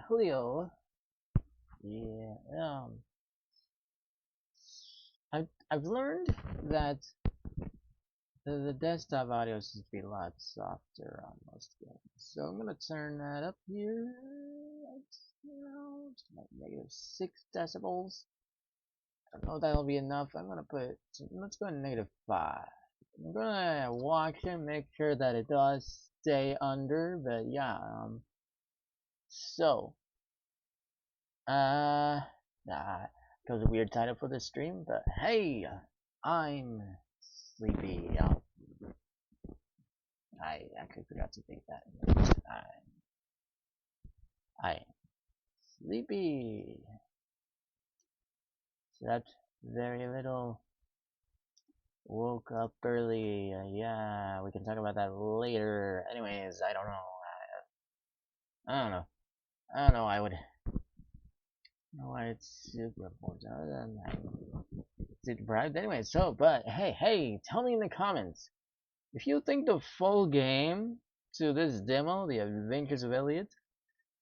Julio. Yeah. I've learned that the desktop audio should be a lot softer on most games, so I'm gonna turn that up here. To like -6 decibels. I don't know if that'll be enough. I'm gonna put. Let's go to -5. I'm gonna watch it, make sure that it does stay under. But yeah. So. Uh. That was a weird title for this stream, but hey, I'm sleepy. I actually forgot to think that. I'm sleepy. Slept very little. Woke up early. Yeah, we can talk about that later. Anyways, I don't know. I don't know. I don't know. I would. No, it's super important. I'm super deprived. Anyway, so, but hey, tell me in the comments if you think the full game to this demo, The Adventures of Elliot,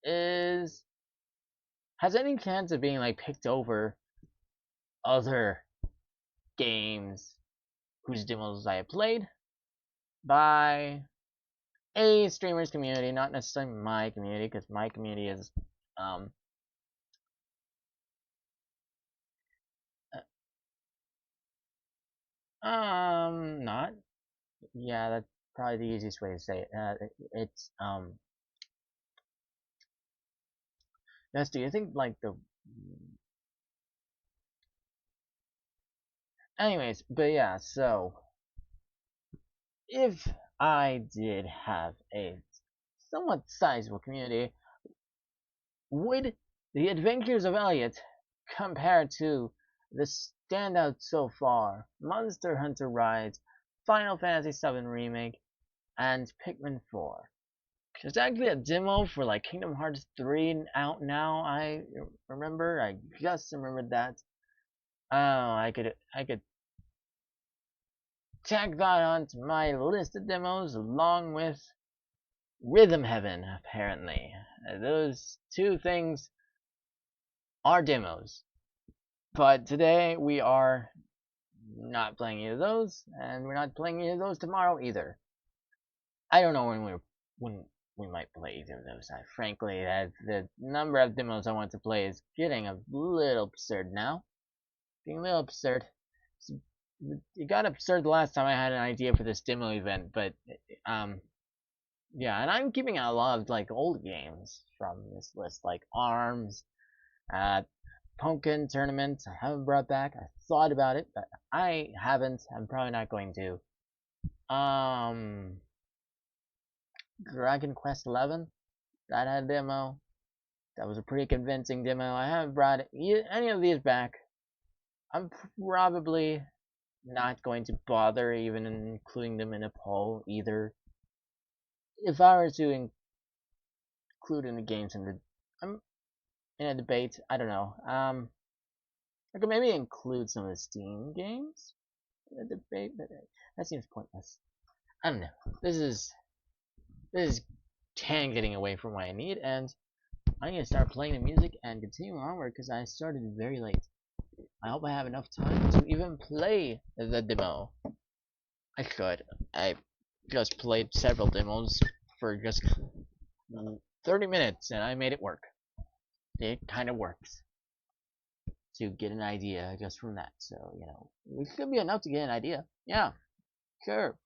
is has any chance of being like picked over other games whose demos I have played by a streamer's community, not necessarily my community, because my community is um not. Yeah, that's probably the easiest way to say it. It's Yes, do you think like the anyways, but yeah, so if I did have a somewhat sizable community, would the Adventures of Elliot compare to the standout so far Monster Hunter Rise, Final Fantasy VII Remake, and Pikmin 4? There's actually a demo for like Kingdom Hearts 3 out now. I remember. I just remembered that. Oh, I could tag that onto my list of demos along with Rhythm Heaven. Apparently, those two things are demos. But today we are not playing either of those, and we're not playing either of those tomorrow either. I don't know when we might play either of those. Frankly, the number of demos I want to play is getting a little absurd now. Being a little absurd. It got absurd the last time I had an idea for this demo event, but um, yeah, and I'm keeping out a lot of like old games from this list, like Arms, Pumpkin Tournament. I haven't brought back. I thought about it, but I haven't. I'm probably not going to. Dragon Quest 11. That had a demo. That was a pretty convincing demo. I haven't brought any of these back. I'm probably not going to bother even including them in a poll either. If I were to include in the games in a debate, I don't know. I could maybe include some of the Steam games in a debate, but that seems pointless. I don't know. This is getting away from what I need, and I'm gonna start playing the music and continue onward because I started very late. I hope I have enough time to even play the demo. I should. I just played several demos for just 30 minutes and I made it work. It kind of works to get an idea just from that. So, it could be enough to get an idea. Yeah, sure.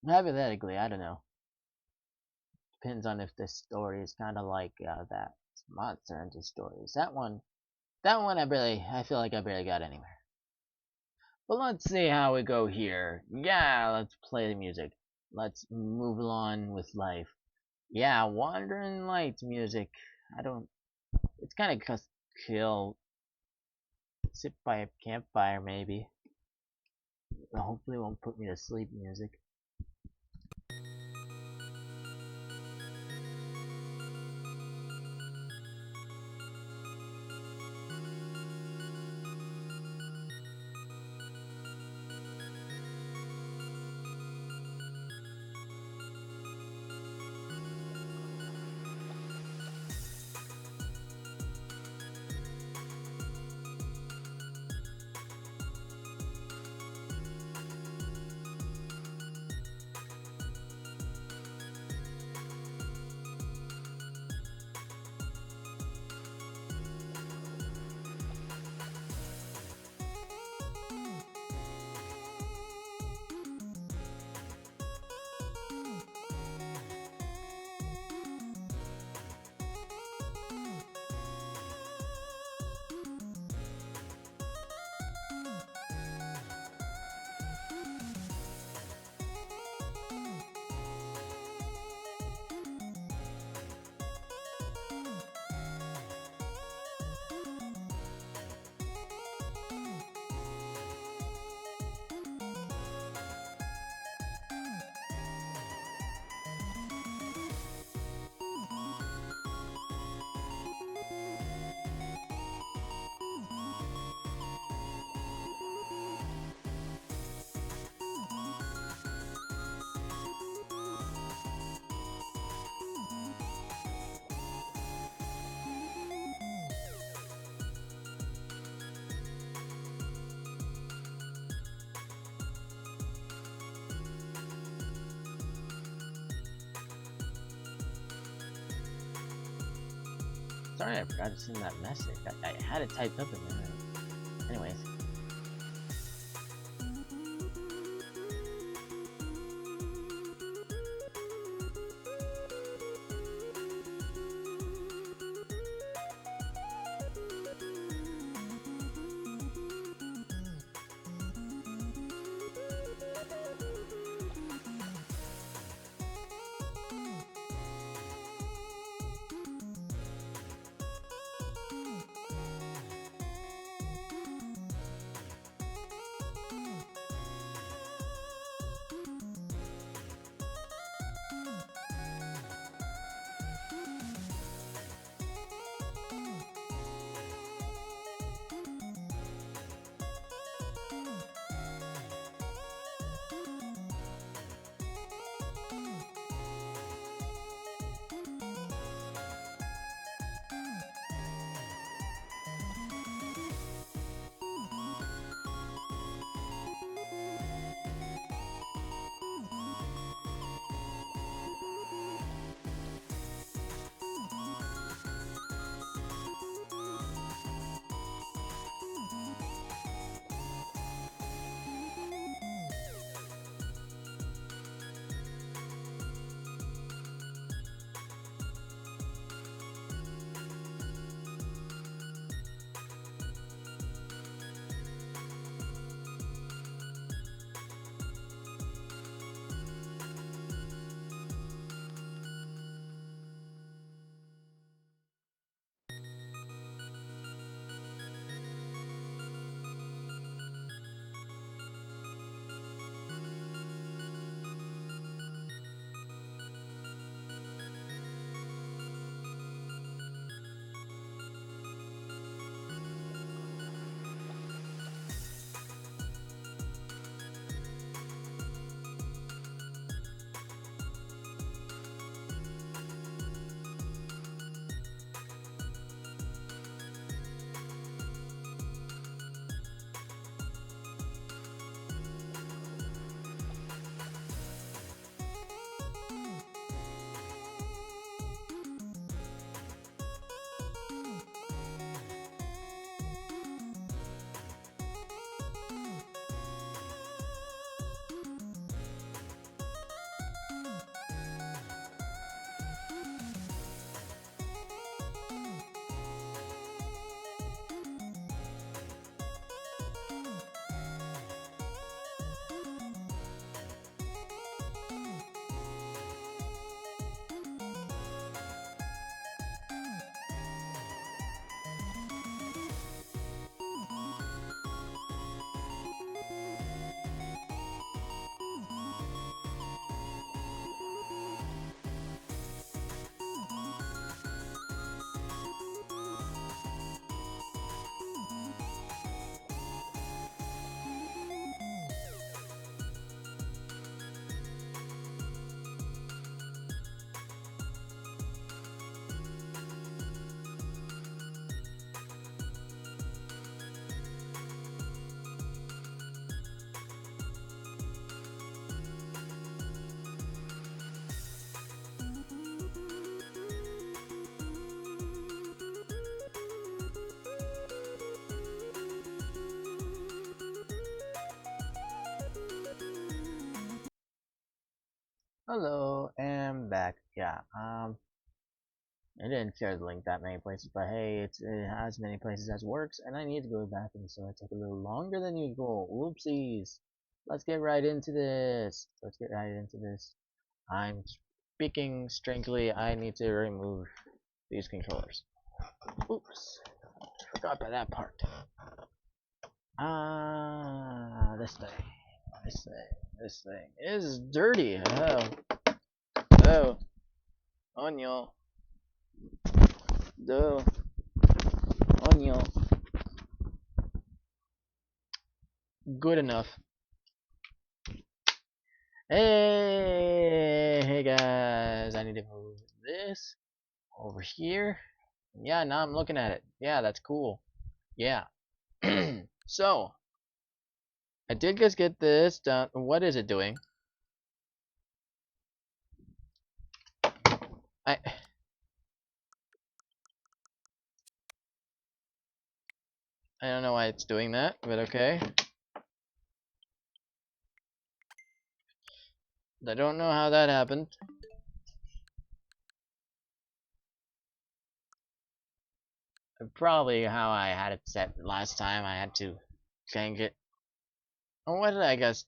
Hypothetically, I don't know. Depends on if the story is kind of like that Monster Hunter stories. That one, I feel like I barely got anywhere. But let's see how we go here. Yeah, let's play the music. Let's move on with life. Yeah, Wandering Light music. It's kind of just chill. Sit by a campfire, maybe. Hopefully, it won't put me to sleep music. Sorry I forgot to send that message. I had it typed up in there. Anyways. Hello, and back. Yeah, I didn't share the link that many places, but hey, it has many places as works, and I need to go back, and so it took a little longer than usual. Whoopsies. Let's get right into this. I'm speaking strangely. I need to remove these controllers. Oops, forgot about that part. This thing is dirty. Oh, onion. Duh. Onion. Good enough. Hey guys, I need to move this over here. Yeah, now I'm looking at it. Yeah, that's cool. Yeah. So, I did just get this done. What is it doing? I I don't know why it's doing that, but okay. I don't know how that happened. Probably how I had it set last time. I had to change it. Oh, what did I guess?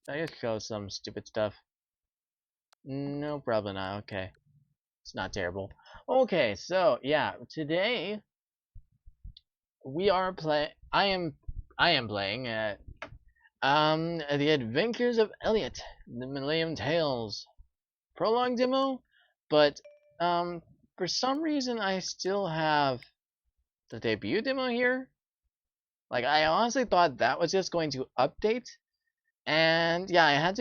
I just show some stupid stuff. No, probably not. Okay, it's not terrible. Okay, so yeah, today we are I am playing The Adventures of Elliot, the Millennium Tales prologue demo, but for some reason I still have the debut demo here. Like, I honestly thought that was just going to update, and yeah, I had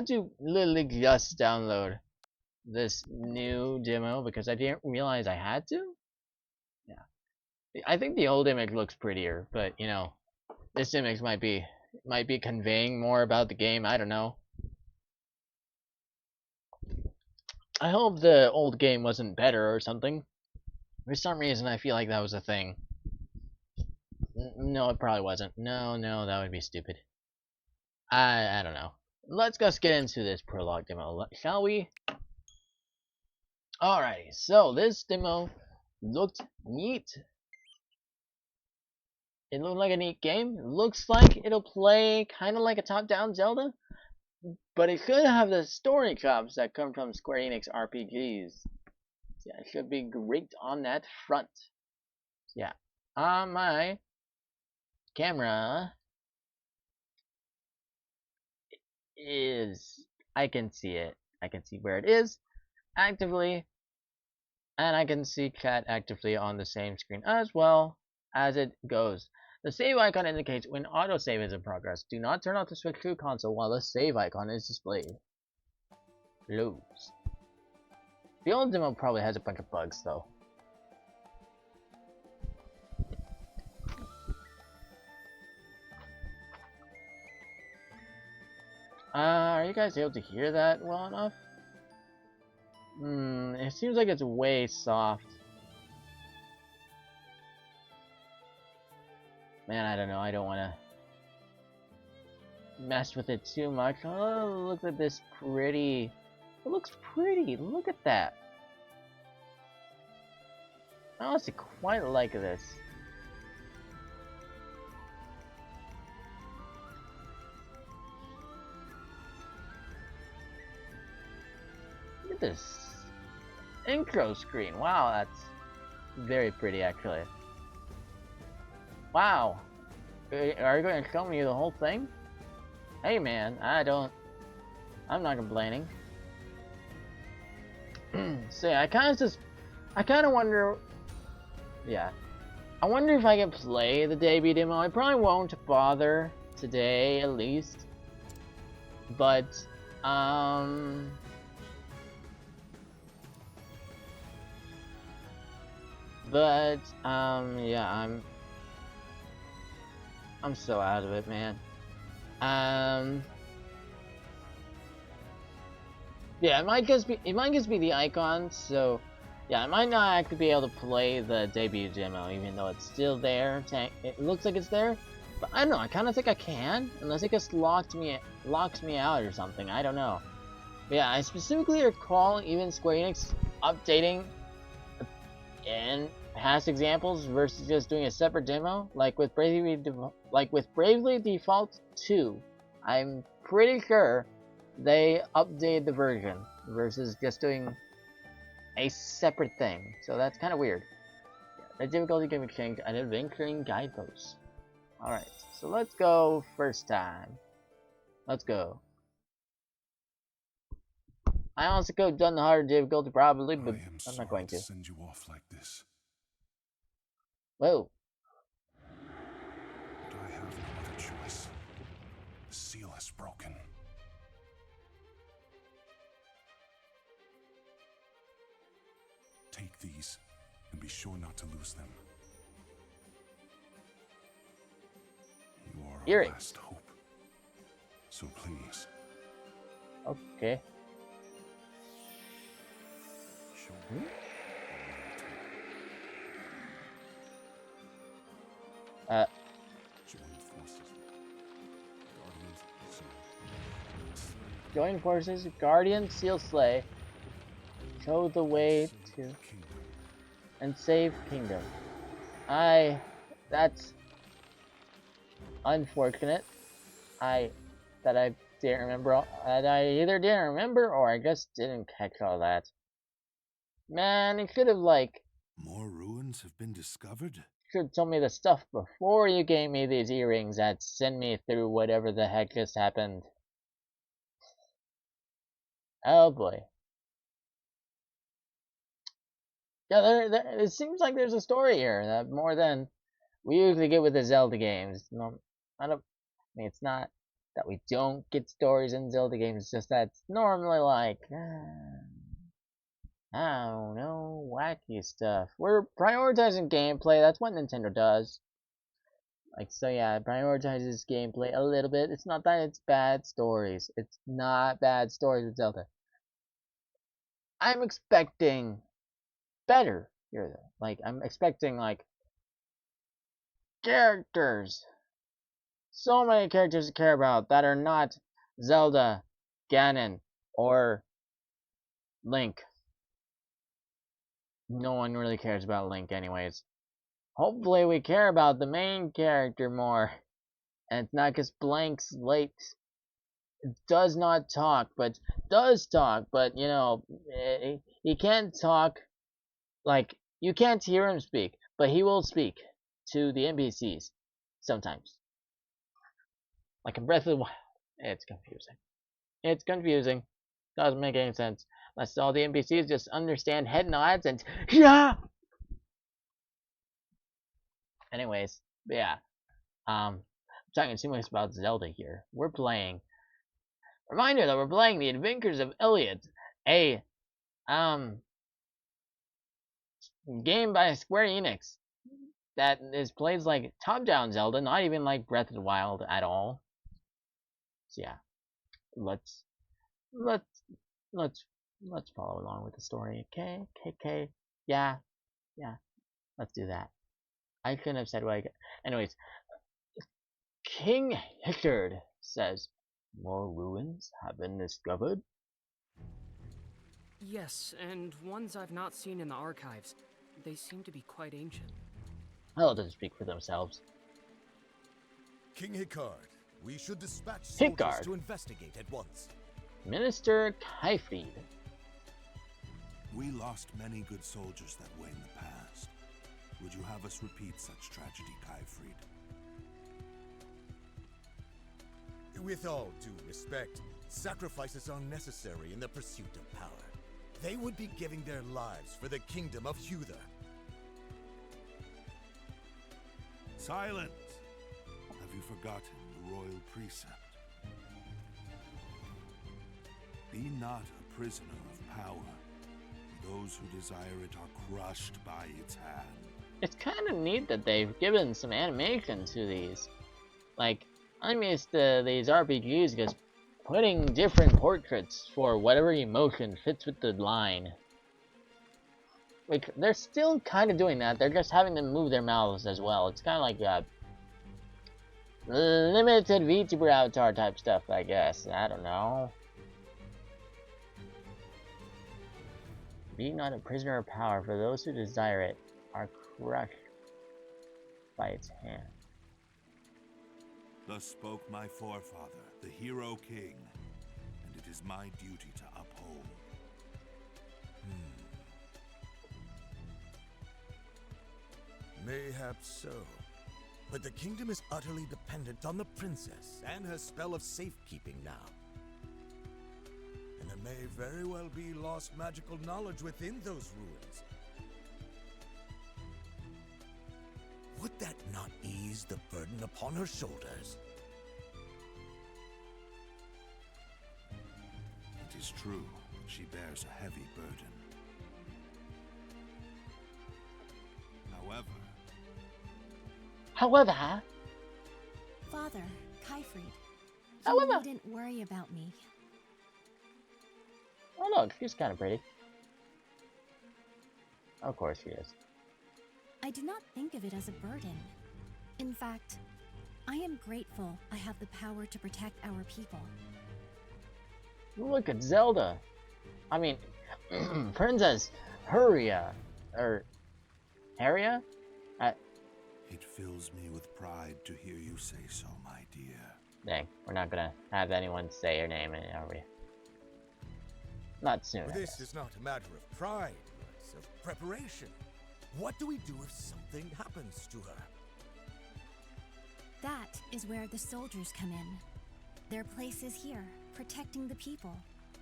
to literally just download this new demo because I didn't realize I had to. Yeah, I think the old image looks prettier, but you know, this image might be conveying more about the game. I don't know. I hope the old game wasn't better or something. For some reason, I feel like that was a thing. No, it probably wasn't. No, that would be stupid. I don't know. Let's just get into this prologue demo, shall we? Alrighty, so this demo looked neat. It looked like a neat game. It looks like it'll play kind of like a top-down Zelda, but it should have the story chops that come from Square Enix RPGs. Yeah, it should be great on that front. Yeah, on my camera is, I can see it. I can see where it is actively, and I can see chat actively on the same screen as well as it goes. The save icon indicates when autosave is in progress. Do not turn off the switch to console while the save icon is displayed. Loads. The old demo probably has a bunch of bugs though. Are you guys able to hear that well enough? It seems like it's way soft. Man, I don't know. I don't want to mess with it too much. Oh, look at this pretty. It looks pretty. Look at that. I honestly quite like this. Look at this intro screen. Wow, that's very pretty actually. Wow. Are you going to show me the whole thing? Hey man, I'm not complaining. So yeah, I kind of wonder, yeah. I wonder if I can play the debut demo. I probably won't bother today, at least. But, yeah, I'm so out of it, man. Yeah, it might just be the icons, so yeah, I might not actually be able to play the debut demo, even though it's still there. It looks like it's there, but I don't know. I kind of think I can, unless it just locks me out or something. I don't know. But yeah, I specifically recall even Square Enix updating in past examples versus just doing a separate demo, like with Bravely Default 2. I'm pretty sure they updated the version versus just doing a separate thing. So that's kind of weird. The difficulty can be changed at adventuring guideposts. Alright, so let's go first time. Let's go. I honestly could have done the harder difficulty probably, but I'm not going to. Send you off like this. Whoa. But I have no other choice. The seal is broken. Take these, and be sure not to lose them. You are our Earrings. last hope. So please. Okay. Show me. Uh, Join forces, Guardian, Seal Slay, show the way to, and save Kingdom. That's unfortunate. That I didn't remember, that I either didn't remember or I just didn't catch all that. Man, it should have, like, More ruins have been discovered? should have told me the stuff before you gave me these earrings that send me through whatever the heck just happened. Oh boy. Yeah, it seems like there's a story here that more than we usually get with the Zelda games. No, I mean, it's not that we don't get stories in Zelda games, it's just that it's normally like, I don't know, wacky stuff. We're prioritizing gameplay, that's what Nintendo does. Like, so yeah, it prioritizes gameplay a little bit. It's not that it's bad stories. It's not bad stories with Zelda. I'm expecting better here, though. Like, I'm expecting, like, characters. So many characters to care about that are not Zelda, Ganon, or Link. No one really cares about Link anyways. Hopefully we care about the main character more. And it's not just blank slate. Does not talk, but does talk, but you know, he can't talk, like, you can't hear him speak, but he will speak to the NPCs sometimes. Like in Breath of the Wild. It's confusing. It's confusing. Doesn't make any sense. Unless all the NPCs just understand head nods and yeah. Anyways, yeah. I'm talking too much about Zelda here. We're playing. Reminder that we're playing The Adventures of Elliot, a game by Square Enix that is plays like top-down Zelda, not even like Breath of the Wild at all. So yeah, let's let's let's let's follow along with the story. Okay, yeah, let's do that. I couldn't have said what I could. Anyways, King Hickard says, more ruins have been discovered. Yes, and ones I've not seen in the archives. They seem to be quite ancient. I'll let them speak for themselves. King Hickard, we should dispatch soldiers Hickard. to investigate at once. Minister Kyfried. We lost many good soldiers that way in the past. Would you have us repeat such tragedy, Kyfried? With all due respect, sacrifices are necessary in the pursuit of power. They would be giving their lives for the kingdom of Uther. Silence! Have you forgotten the royal precept? Be not a prisoner of power. Those who desire it are crushed by its hand. It's kind of neat that they've given some animation to these. Like, I'm used to these RPGs just putting different portraits for whatever emotion fits with the line. Like, they're still kind of doing that, they're just having them move their mouths as well. It's kind of like limited VTuber avatar type stuff, I guess. I don't know. Be not a prisoner of power, for those who desire it are crushed by its hand. Thus spoke my forefather, the hero king, and it is my duty to uphold. Mayhaps so. But the kingdom is utterly dependent on the princess and her spell of safekeeping now. And there may very well be lost magical knowledge within those ruins. Would that not ease the burden upon her shoulders? It is true that she bears a heavy burden. However, Father, Kyfried, However- you needn't worry about me. oh look, she's kind of pretty. Of course she is. I did not think of it as a burden. In fact, I am grateful I have the power to protect our people. Look at Zelda. I mean, Princess Huria. Or Haria? It fills me with pride to hear you say so, my dear. Dang, we're not gonna have anyone say her name, are we? Not soon. I This guess. is not a matter of pride, but of preparation. What do we do if something happens to her? That is where the soldiers come in. Their place is here, protecting the people,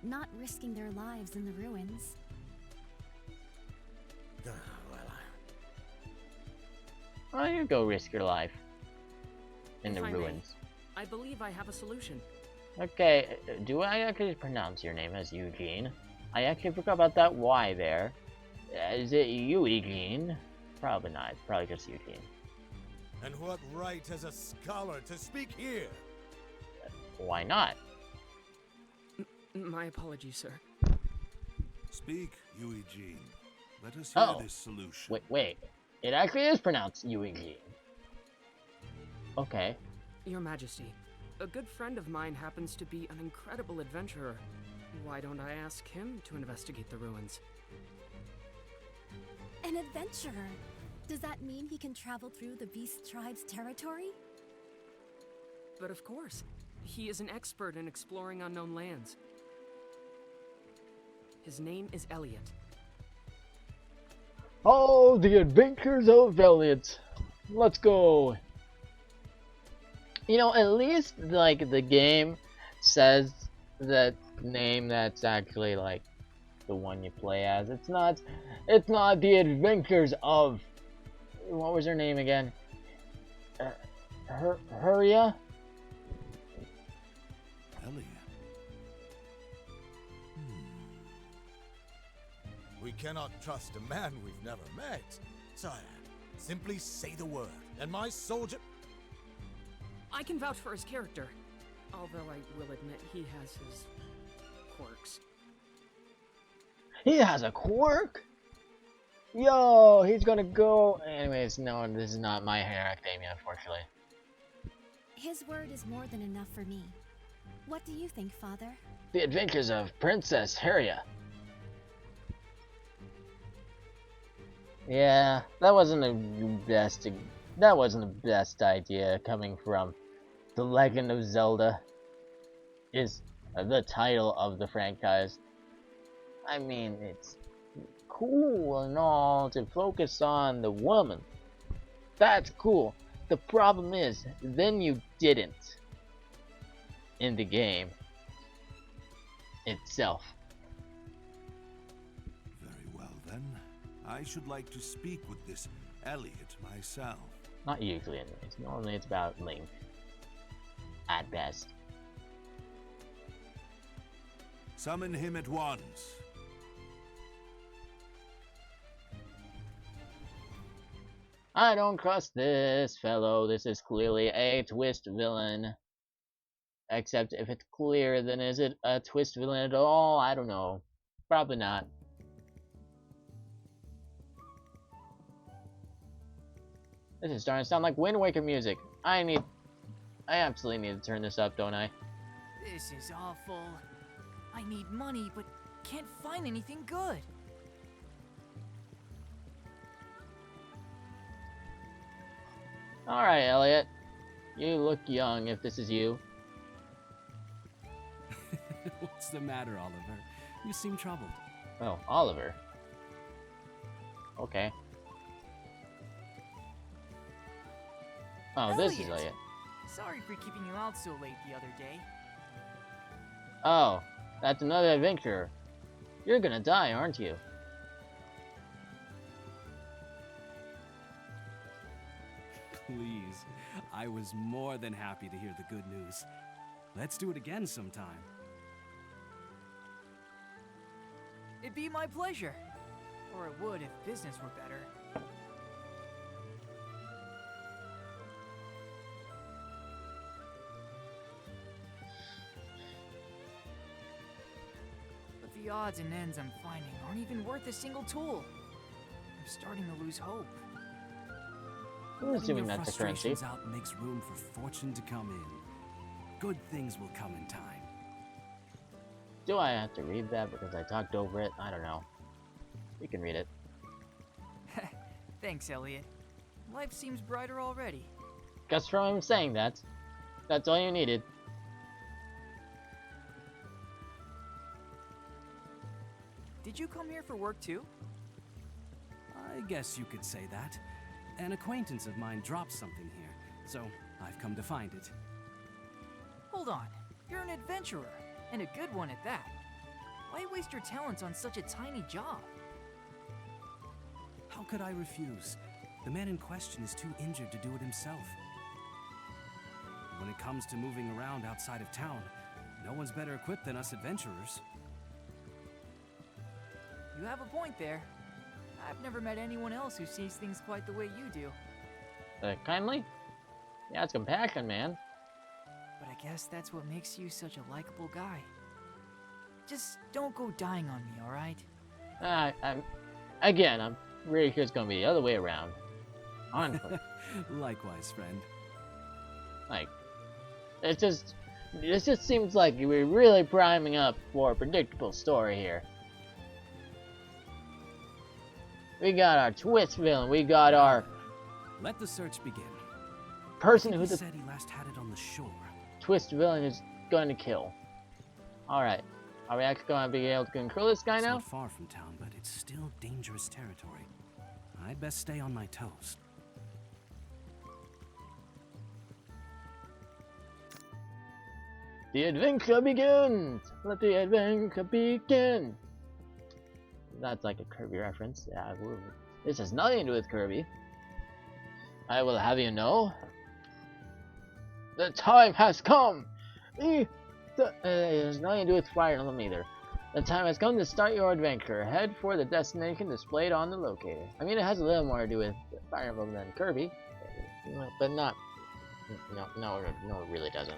not risking their lives in the ruins. Well, Oh, you go risk your life in If the I may, ruins. I believe I have a solution. Okay, do I actually pronounce your name as Eugene? I actually forgot about that Y there. Is it Eugene? Probably not. It's probably just Eugene. and what right has a scholar to speak here? Why not? My apologies, sir. Speak, Eugene. Let us hear Oh. this solution. Wait. It actually is pronounced Eugene. Okay. Your Majesty, a good friend of mine happens to be an incredible adventurer. Why don't I ask him to investigate the ruins? An adventurer! Does that mean he can travel through the Beast Tribe's territory? But of course, he is an expert in exploring unknown lands. His name is Elliot. Oh, the adventures of Elliot. Let's go. You know, at least like the game says that name that's actually like the one you play as. It's not the adventures of, what was her name again? Huria? Elliot. We cannot trust a man we've never met. Sire, simply say the word, and my soldier... I can vouch for his character, although I will admit he has his quirks. He has a quirk? Yo, he's gonna go. Anyways, no, this is not my Hero Academia, unfortunately. His word is more than enough for me. What do you think, Father? The Adventures of Princess Haria. Yeah, that wasn't the best idea coming from The Legend of Zelda. Is the title of the franchise. I mean, it's cool and all to focus on the woman. That's cool. The problem is, then you didn't in the game itself. Very well, then. I should like to speak with this Elliot myself. Not usually, anyways. Normally it's about Link. At best. Summon him at once. I don't trust this fellow. This is clearly a twist villain. Except if it's clear, then is it a twist villain at all? I don't know. Probably not. This is starting to sound like Wind Waker music. I absolutely need to turn this up, don't I? This is awful. I need money, but can't find anything good. Alright, Elliot. You look young if this is you. What's the matter, Oliver? You seem troubled. Oh, Oliver. Okay. Oh, this is Elliot! Elliot. Sorry for keeping you out so late the other day. Oh, that's another adventurer. You're gonna die, aren't you? Please, I was more than happy to hear the good news. Let's do it again sometime. It'd be my pleasure. Or it would if business were better. But the odds and ends I'm finding aren't even worth a single tool. I'm starting to lose hope. I'm Letting assuming your that's a currency. frustrations out makes room for fortune to come in. Good things will come in time. Do I have to read that because I talked over it? I don't know. You can read it. Thanks, Elliot. Life seems brighter already. Just from him saying that. That's all you needed. Did you come here for work too? I guess you could say that. An acquaintance of mine dropped something here, so I've come to find it. Hold on. You're an adventurer, and a good one at that. Why waste your talents on such a tiny job? How could I refuse? The man in question is too injured to do it himself. When it comes to moving around outside of town, no one's better equipped than us adventurers. You have a point there. I've never met anyone else who sees things quite the way you do. Kindly? Yeah, it's compassion, man. But I guess that's what makes you such a likable guy. Just don't go dying on me, alright? I'm really sure it's gonna be the other way around. Honestly. Likewise, friend. Like, it just seems like we're really priming up for a predictable story here. We got our twist villain, we got our Let the search begin. person who He the said he last had it on the shore. twist villain is going to kill. Alright, are we actually going to be able to control this guy It's now? not far from town, but it's still dangerous territory. I'd best stay on my toes. The adventure begins! Let the adventure begin! That's like a Kirby reference. Yeah, this has nothing to do with Kirby. I will have you know, the time has come! It has nothing to do with Fire Emblem either. The time has come to start your adventure. Head for the destination displayed on the locator. I mean, it has a little more to do with Fire Emblem than Kirby, but not. No, it really doesn't.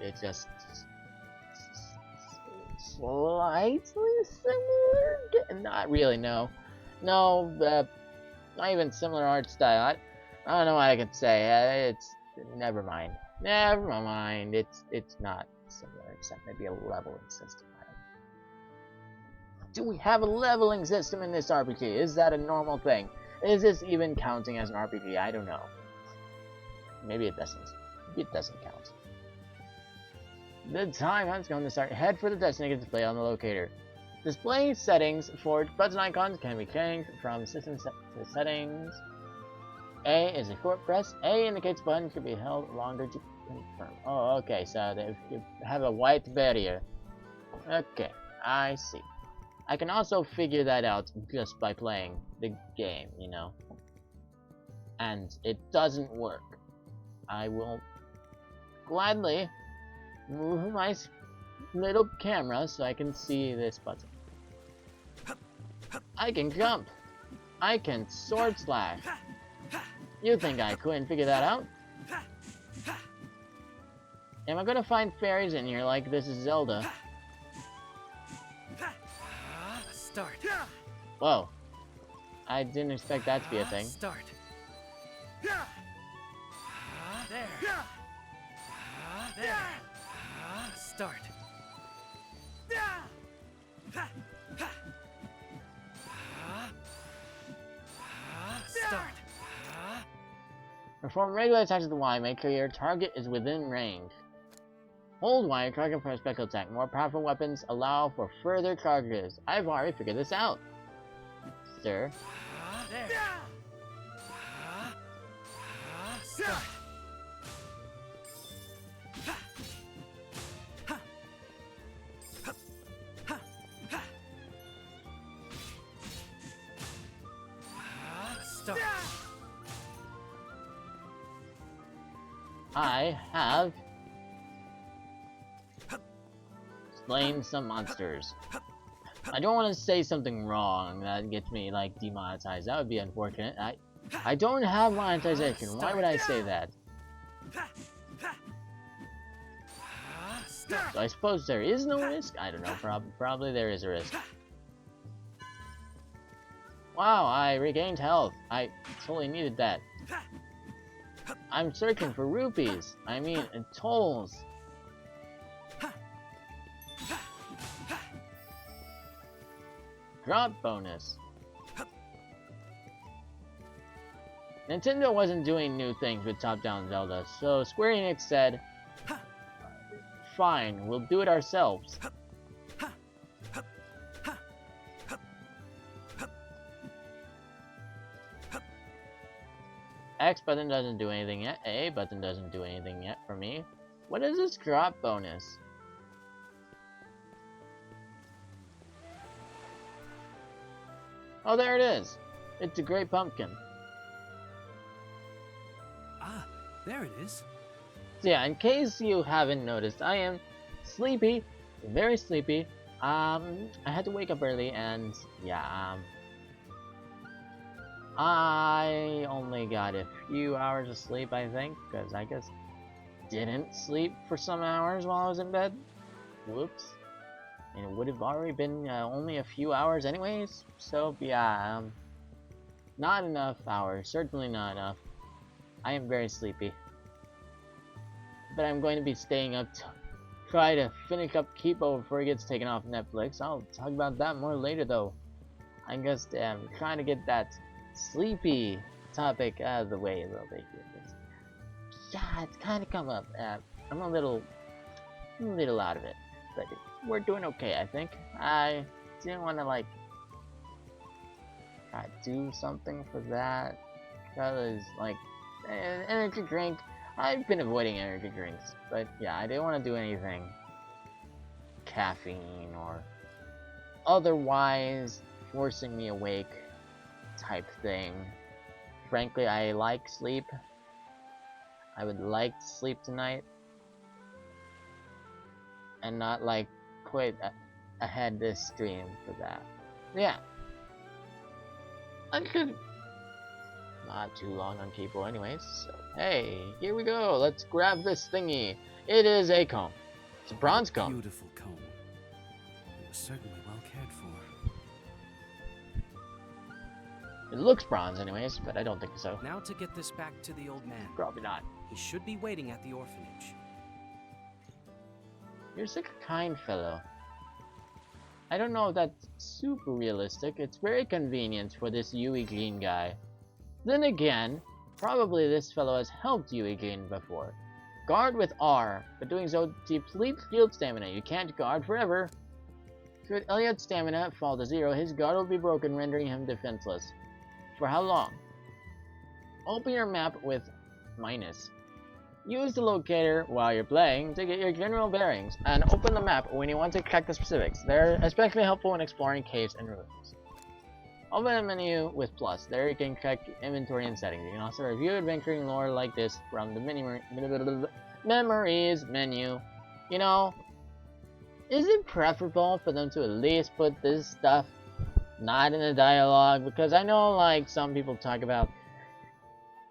It's just slightly similar. Not really, no. No, not even similar art style. I don't know what I can say. It's never mind. Never mind. It's not similar, except maybe a leveling system. Do we have a leveling system in this RPG? Is that a normal thing? Is this even counting as an RPG? I don't know. Maybe it doesn't. Maybe it doesn't count. The time has come to start. Head for the destination display on the locator. Display settings for button icons can be changed from system to settings. A is a short press. A indicates button should be held longer to confirm. Oh, okay, so they have a white barrier. Okay, I see. I can also figure that out just by playing the game, you know. And it doesn't work. I will gladly move my little camera so I can see this button. I can jump. I can sword slash. You think I couldn't figure that out? Am I gonna find fairies in here like this is Zelda? Start. Whoa. I didn't expect that to be a thing. Start. There. There. Start. Start. Perform regular attacks with the Y. Make sure your target is within range. Hold Y, target for a special attack. More powerful weapons allow for further charges. I've already figured this out, sir. There. Start. Start. I have slain some monsters. I don't want to say something wrong that gets me like demonetized. That would be unfortunate. I don't have monetization. Why would I say that? So I suppose there is no risk? I don't know. Probably there is a risk. Wow, I regained health. I totally needed that. I'm searching for rupees. I mean, tolls. Drop bonus. Nintendo wasn't doing new things with top-down Zelda, so Square Enix said, fine, we'll do it ourselves. X button doesn't do anything yet. A button doesn't do anything yet for me. What is this drop bonus? Oh, there it is. It's a great pumpkin. Ah, there it is. So yeah, in case you haven't noticed, I am sleepy, very sleepy. I had to wake up early, and yeah, I only got a few hours of sleep, I think, because I guess didn't sleep for some hours while I was in bed. Whoops. And it would have already been only a few hours anyways. So yeah, not enough hours. Certainly not enough. I am very sleepy. But I'm going to be staying up to try to finish up Kipo before it gets taken off Netflix. I'll talk about that more later though. I guess I'm trying to get that sleepy topic out of the way a little bit here. Yeah, it's kind of come up. I'm a little out of it, but we're doing okay, I think. I didn't want to like try to do something for that because like energy drink. I've been avoiding energy drinks, but yeah, I didn't want to do anything caffeine or otherwise forcing me awake type thing. Frankly, I like sleep. I would like to sleep tonight and not like quit ahead this stream for that. Yeah, I could not too long on Kipo anyways, so hey, here we go. Let's grab this thingy. It is a comb. It's a bronze comb. Beautiful comb. It was certainly well cared for. It looks bronze anyways, but I don't think so. Now to get this back to the old man. Probably not. He should be waiting at the orphanage. You're such a kind fellow. I don't know if that's super realistic. It's very convenient for this Yui Green guy. Then again, probably this fellow has helped Yui Green before. Guard with R, but doing so depletes field stamina. You can't guard forever. Should Elliot's stamina fall to 0, his guard will be broken, rendering him defenseless. For how long? Open your map with minus. Use the locator while you're playing to get your general bearings, and open the map when you want to check the specifics. They're especially helpful when exploring caves and ruins. Open the menu with plus. There you can check inventory and settings. You can also review adventuring lore like this from the memories menu. You know, is it preferable for them to at least put this stuff not in the dialogue? Because I know like some people talk about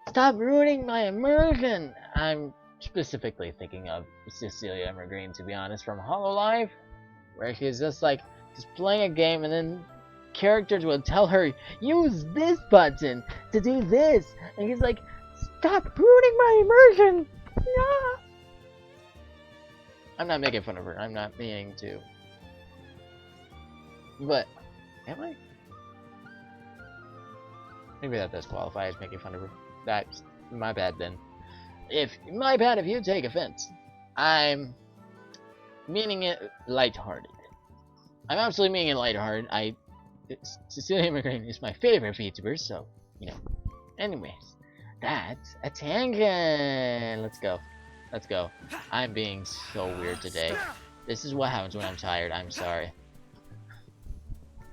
stop ruining my immersion. I'm specifically thinking of Cecilia Evergreen, to be honest, from Hololive, where she's just like playing a game and then characters will tell her, use this button to do this, and he's like, stop ruining my immersion. No. I'm not making fun of her. I'm not meaning to. But am I? Maybe that does qualify as making fun of her. That's my bad then. My bad if you take offense. I'm meaning it lighthearted. I'm absolutely meaning it lighthearted. Cecilia McGreen is my favorite VTuber, so, you know. Anyways, that's a tangent. Let's go. Let's go. I'm being so weird today. This is what happens when I'm tired. I'm sorry.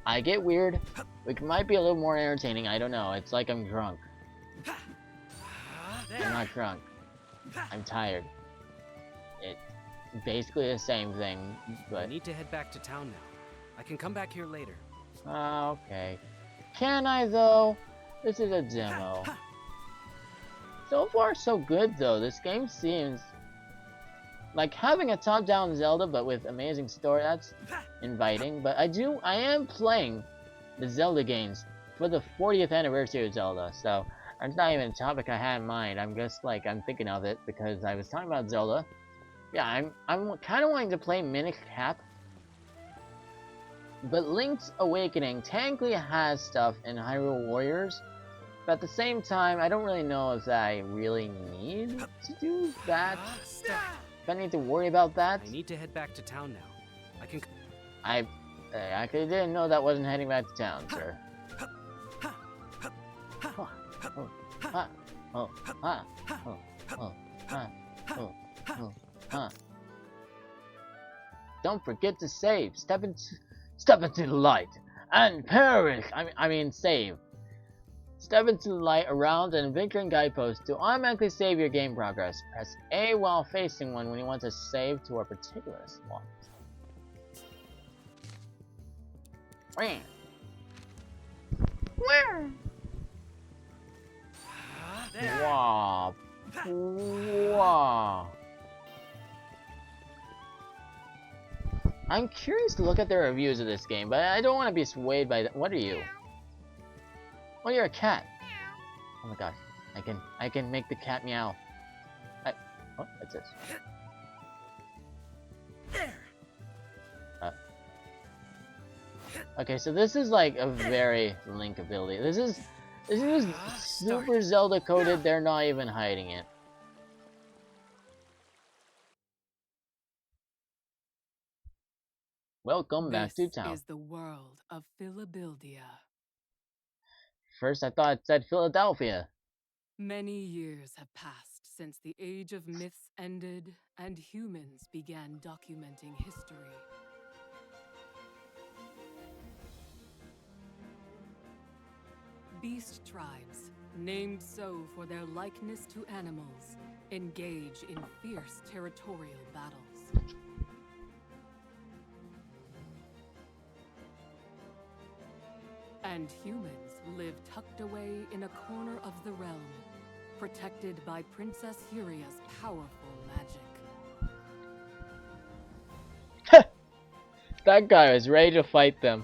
I get weird. It might be a little more entertaining. I don't know. It's like I'm drunk. I'm not drunk. I'm tired. It's basically the same thing, but I need to head back to town now. I can come back here later. okay. Can I though? This is a demo. So far so good though. This game seems like having a top-down Zelda but with amazing story. That's inviting. But I am playing the Zelda games for the 40th anniversary of Zelda. So It's not even a topic I had in mind. I'm just like, I'm thinking of it because I was talking about Zelda. Yeah, I'm kind of wanting to play Minic Cap. But Link's Awakening technically has stuff in Hyrule Warriors. But at the same time, I don't really know if I really need to do that. If I need to worry about that. I need to head back to town now. I can. I actually didn't know that wasn't heading back to town, sir. Don't forget to save. Step into the light and perish. I mean save. Step into the light around an adventuring guidepost to automatically save your game progress. Press A while facing one when you want to save to a particular spot. Where? Wow. Wow. I'm curious to look at the reviews of this game, but I don't want to be swayed by that. What are you? Oh, you're a cat. Oh my gosh. I can make the cat meow. Oh, what's this? Okay, so this is like a very Link ability. This is Super Zelda coded. They're not even hiding it. Welcome back to town. This is the world of Philadelphia. First, I thought it said Philadelphia. Many years have passed since the age of myths ended and humans began documenting history. Beast tribes, named so for their likeness to animals, engage in fierce territorial battles. And humans live tucked away in a corner of the realm, protected by Princess Huria's powerful magic. That guy was ready to fight them.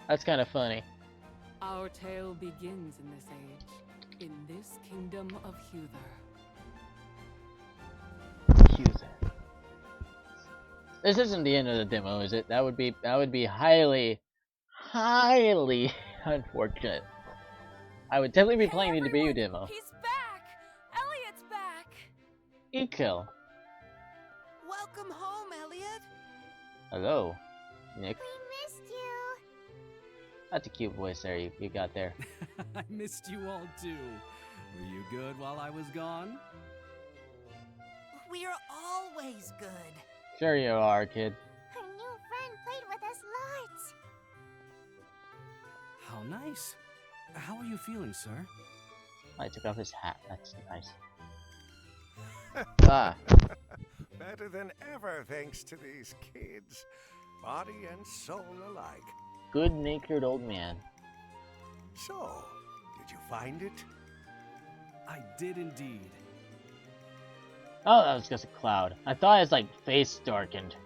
That's kind of funny. Our tale begins in this age, in this kingdom of Huther. This isn't the end of the demo, is it? That would be highly unfortunate. I would definitely be playing the debut demo. He's back! Elliot's back! Eco. Welcome home, Elliot! Hello, Nick. We missed you. That's a cute voice there you got there. I missed you all too. Were you good while I was gone? We're always good. Sure you are, kid. Our new friend played with us lots. How nice. How are you feeling, sir? I took off his hat. That's nice. Ah. Better than ever, thanks to these kids. Body and soul alike. Good-natured old man. So, did you find it? I did indeed. Oh, that was just a cloud. I thought his like face darkened,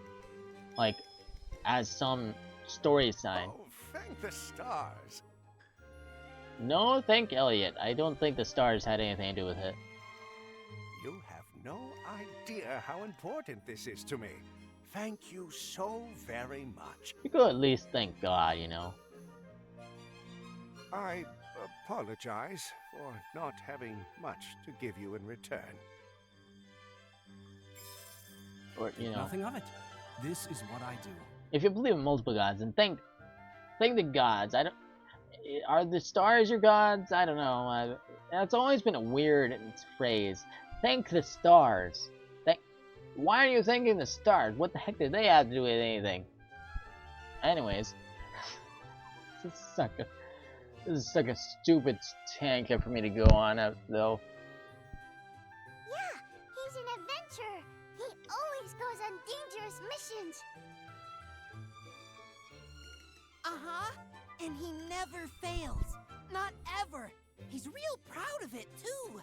like as some story sign. Oh, thank the stars. No, thank Elliot. I don't think the stars had anything to do with it. You have no idea how important this is to me. Thank you so very much. You could at least thank God, you know. I apologize for not having much to give you in return. Or you know, Nothing of it. This is what I do. if you believe in multiple gods, then thank the gods. I don't. Are the stars your gods? I don't know. That's always been a weird phrase. Thank the stars. Why are you thanking the stars? What the heck did they have to do with anything? Anyways, this is such a stupid tangent for me to go on, though. Yeah, he's an adventurer. He always goes on dangerous missions. Uh-huh. And he never fails. Not ever. He's real proud of it, too.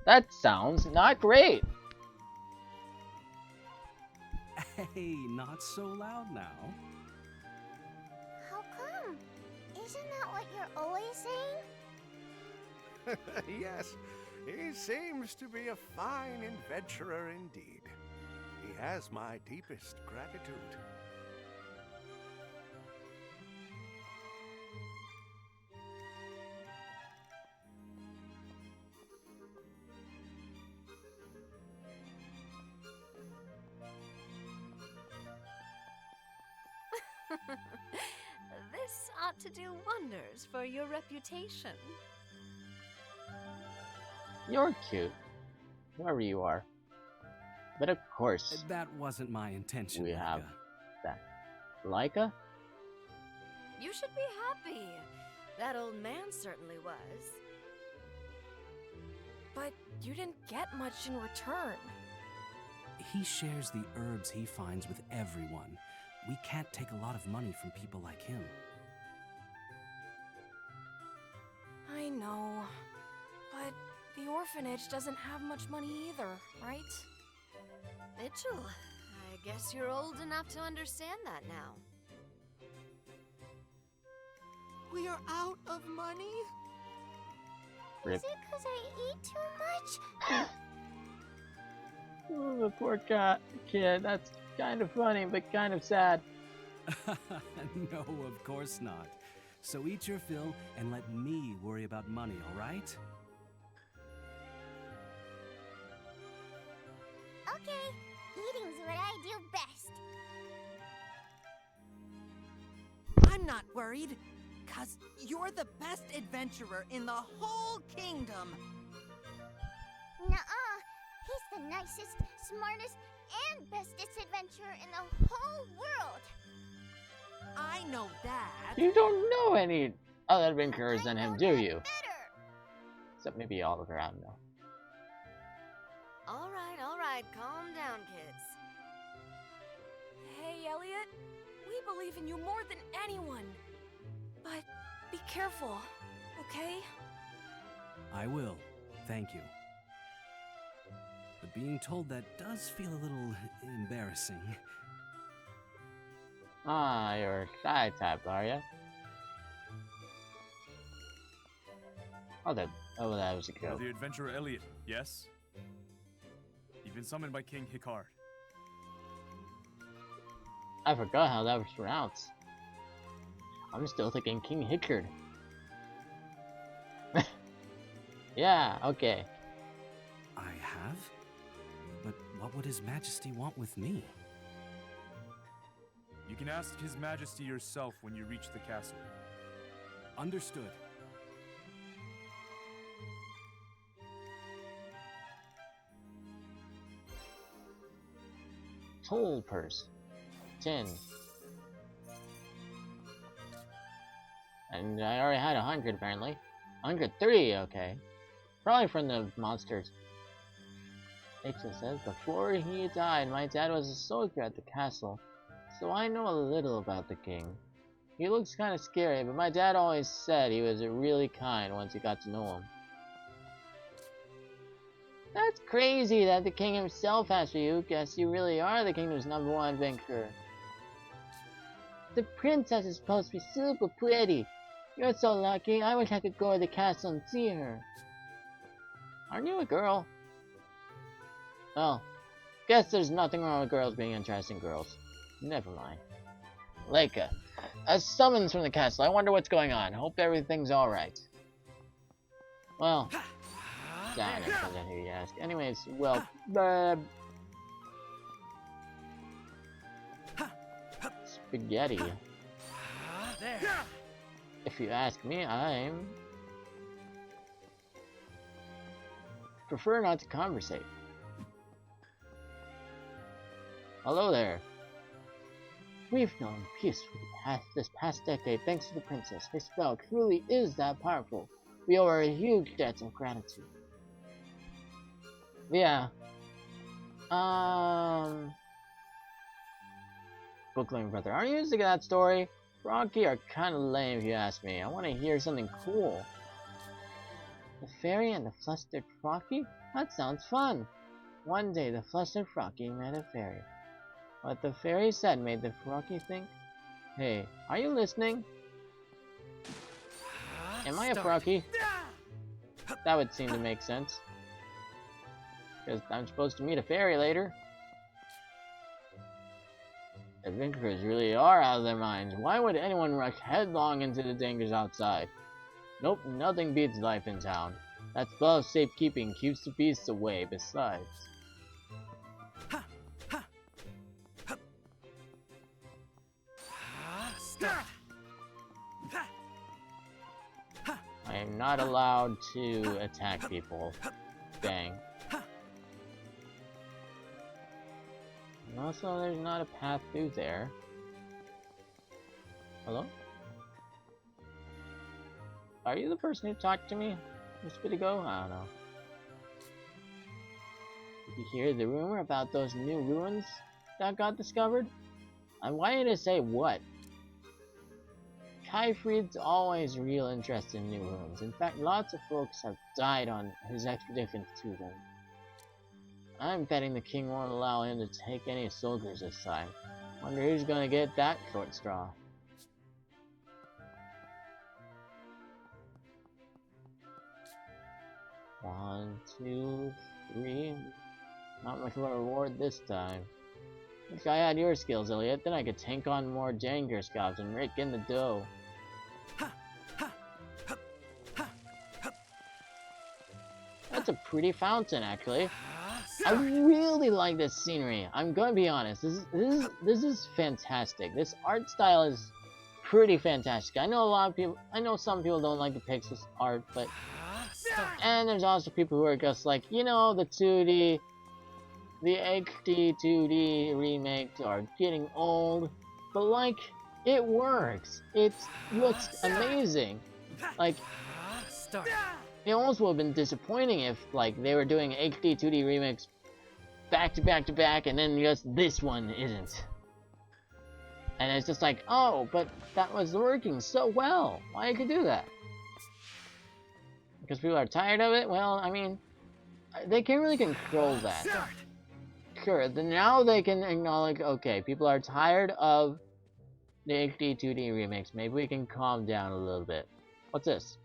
That sounds not great. Hey, not so loud now. How come? Isn't that what you're always saying? Yes, he seems to be a fine adventurer indeed. He has my deepest gratitude. This ought to do wonders for your reputation. You're cute, whoever you are. But of course, That wasn't my intention, we have Micah. that. Laika? You should be happy. That old man certainly was. But you didn't get much in return. He shares the herbs he finds with everyone. We can't take a lot of money from people like him. I know. But the orphanage doesn't have much money either, right? Mitchell, I guess you're old enough to understand that now. We are out of money? Rip. Is it because I eat too much? Oh, the poor kid. That's kind of funny, but kind of sad. No, of course not. So eat your fill and let me worry about money, all right? Okay, eating's what I do best. I'm not worried, 'cause you're the best adventurer in the whole kingdom. Nuh-uh. He's the nicest, smartest, and bestest adventurer in the whole world. I know that. You don't know any other adventurers than him, do you? Better. Except maybe Oliver, I don't know. All right, calm down, kids. Hey, Elliot, we believe in you more than anyone. But be careful, okay? I will. Thank you. But being told that does feel a little embarrassing. Ah, you're a shy type, are ya? Oh, that was a You're joke. the adventurer Elliot, yes? You've been summoned by King Hikard. I forgot how that was pronounced. I'm still thinking King Hikard. Yeah, okay. I have? But what would His Majesty want with me? You can ask His Majesty yourself when you reach the castle. Understood. Toll purse. 10. And I already had 100 apparently. 103, okay. Probably from the monsters. Rachel says, before he died, my dad was a soldier at the castle, so I know a little about the king. He looks kind of scary, but my dad always said he was really kind once you got to know him. That's crazy that the king himself asked for you. Guess you really are the kingdom's #1 adventurer. The princess is supposed to be super pretty. You're so lucky. I wish I could go to the castle and see her. Aren't you a girl? Well, guess there's nothing wrong with girls being interested in girls. Never mind. Laika, a summons from the castle. I wonder what's going on. Hope everything's alright. Well, that depends on who you ask. Anyways, well, spaghetti. If you ask me, I'm prefer not to conversate. Hello there. We've known peace for this past decade thanks to the princess. Her spell truly is that powerful. We owe her a huge debt of gratitude. Yeah. Bookling brother, aren't you sick of that story? Rocky are kinda lame if you ask me. I want to hear something cool. The fairy and the flustered Frocky? That sounds fun. One day the flustered Frocky met a fairy. What the fairy said made the Frocky think, hey, are you listening? Am I a Frocky? That would seem to make sense. Because I'm supposed to meet a fairy later. Adventurers really are out of their minds. Why would anyone rush headlong into the dangers outside? Nope, nothing beats life in town. That spell of safekeeping keeps the beasts away besides. I am not allowed to attack people. Dang. And also, there's not a path through there. Hello? Are you the person who talked to me just a bit ago? I don't know. Did you hear the rumor about those new ruins that got discovered? I'm waiting to say what. Kaifried's always real interest in new ruins. In fact, lots of folks have died on his expeditions to them. I'm betting the king won't allow him to take any soldiers this time. Wonder who's gonna get that short straw. One, two, three. Not much of a reward this time. Wish I had your skills, Elliot. Then I could tank on more Janger scouts and rake in the dough. That's a pretty fountain, actually. I really like this scenery. I'm gonna be honest. This is fantastic. This art style is pretty fantastic. I know some people don't like the pixel art, but and there's also people who are just like, you know, the HD 2D remakes are getting old, but like, it works. It looks amazing. Like, it almost would have been disappointing if like they were doing HD 2D remakes back to back to back, and then just this one isn't. And it's just like, oh, but that was working so well. Why you could do that? Because people are tired of it? Well, I mean, they can't really control that. Sure, then now they can acknowledge, okay, people are tired of the HD 2D remakes. Maybe we can calm down a little bit. What's this?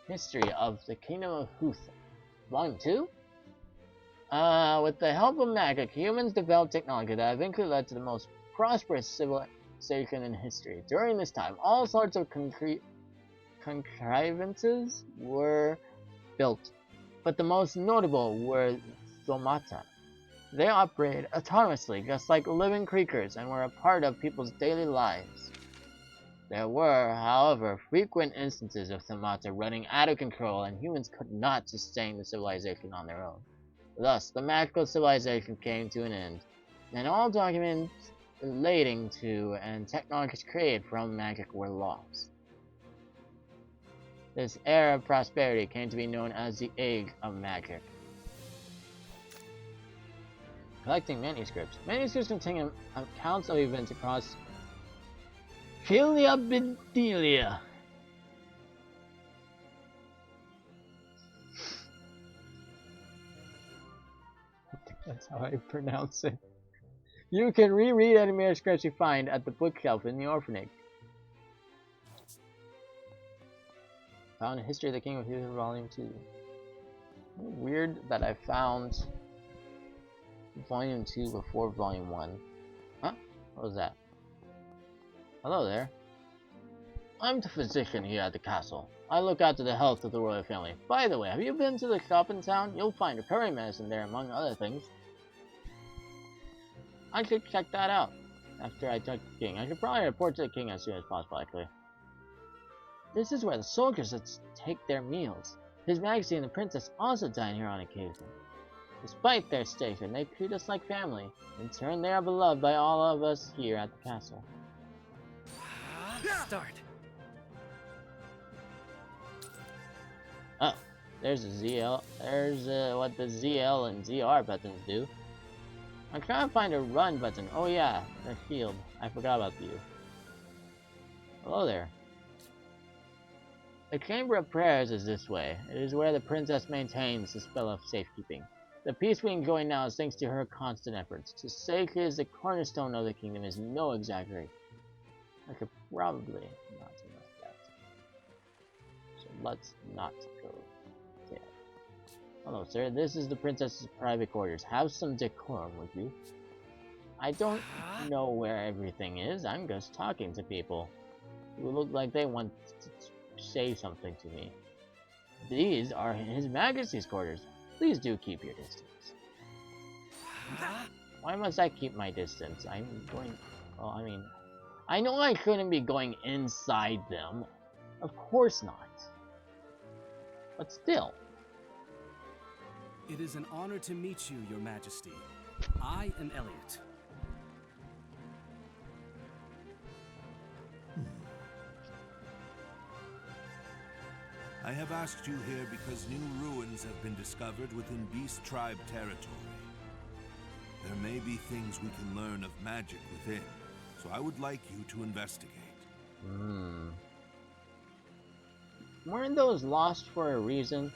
History of the Kingdom of Huth. Volume 2? With the help of magic, humans developed technology that eventually led to the most prosperous civilization in history. During this time, all sorts of contrivances were built, but the most notable were Thomata. They operated autonomously, just like living creatures, and were a part of people's daily lives. There were, however, frequent instances of Thomata running out of control, and humans could not sustain the civilization on their own. Thus, the magical civilization came to an end, and all documents relating to and technologies created from magic were lost. This era of prosperity came to be known as the Age of Magic. Collecting manuscripts. Manuscripts contain accounts of events across Philia. That's how I pronounce it. You can reread any manuscripts you find at the bookshelf in the orphanage. Found a History of the King of Huth, Volume 2. Weird that I found Volume 2 before Volume 1. Huh? What was that? Hello there. I'm the physician here at the castle. I look after the health of the royal family. By the way, have you been to the shop in town? You'll find repairing medicine there, among other things. I should check that out after I talk to the king. I should probably report to the king as soon as possible, actually. This is where the soldiers take their meals. His Majesty and the princess also dine here on occasion. Despite their station, they treat us like family. In turn, they are beloved by all of us here at the castle. Start. Oh, there's a ZL. There's what the ZL and ZR buttons do. I'm trying to find a run button. Oh yeah, the shield. I forgot about you. Hello there. The Chamber of Prayers is this way. It is where the princess maintains the spell of safekeeping. The peace we enjoy now is thanks to her constant efforts. To say she is the cornerstone of the kingdom is no exaggeration. I could probably not do that. So let's not go there. Hello, sir. This is the princess's private quarters. Have some decorum with you. I don't know where everything is. I'm just talking to people who look like they want to say something to me. These are His Majesty's quarters. Please do keep your distance. Why must I keep my distance? I'm going... Well, I mean... I know I shouldn't be going inside them. Of course not. But still. It is an honor to meet you, Your Majesty. I am Elliot. I have asked you here because new ruins have been discovered within Beast Tribe territory. There may be things we can learn of magic within, so I would like you to investigate. Weren't those lost for a reason?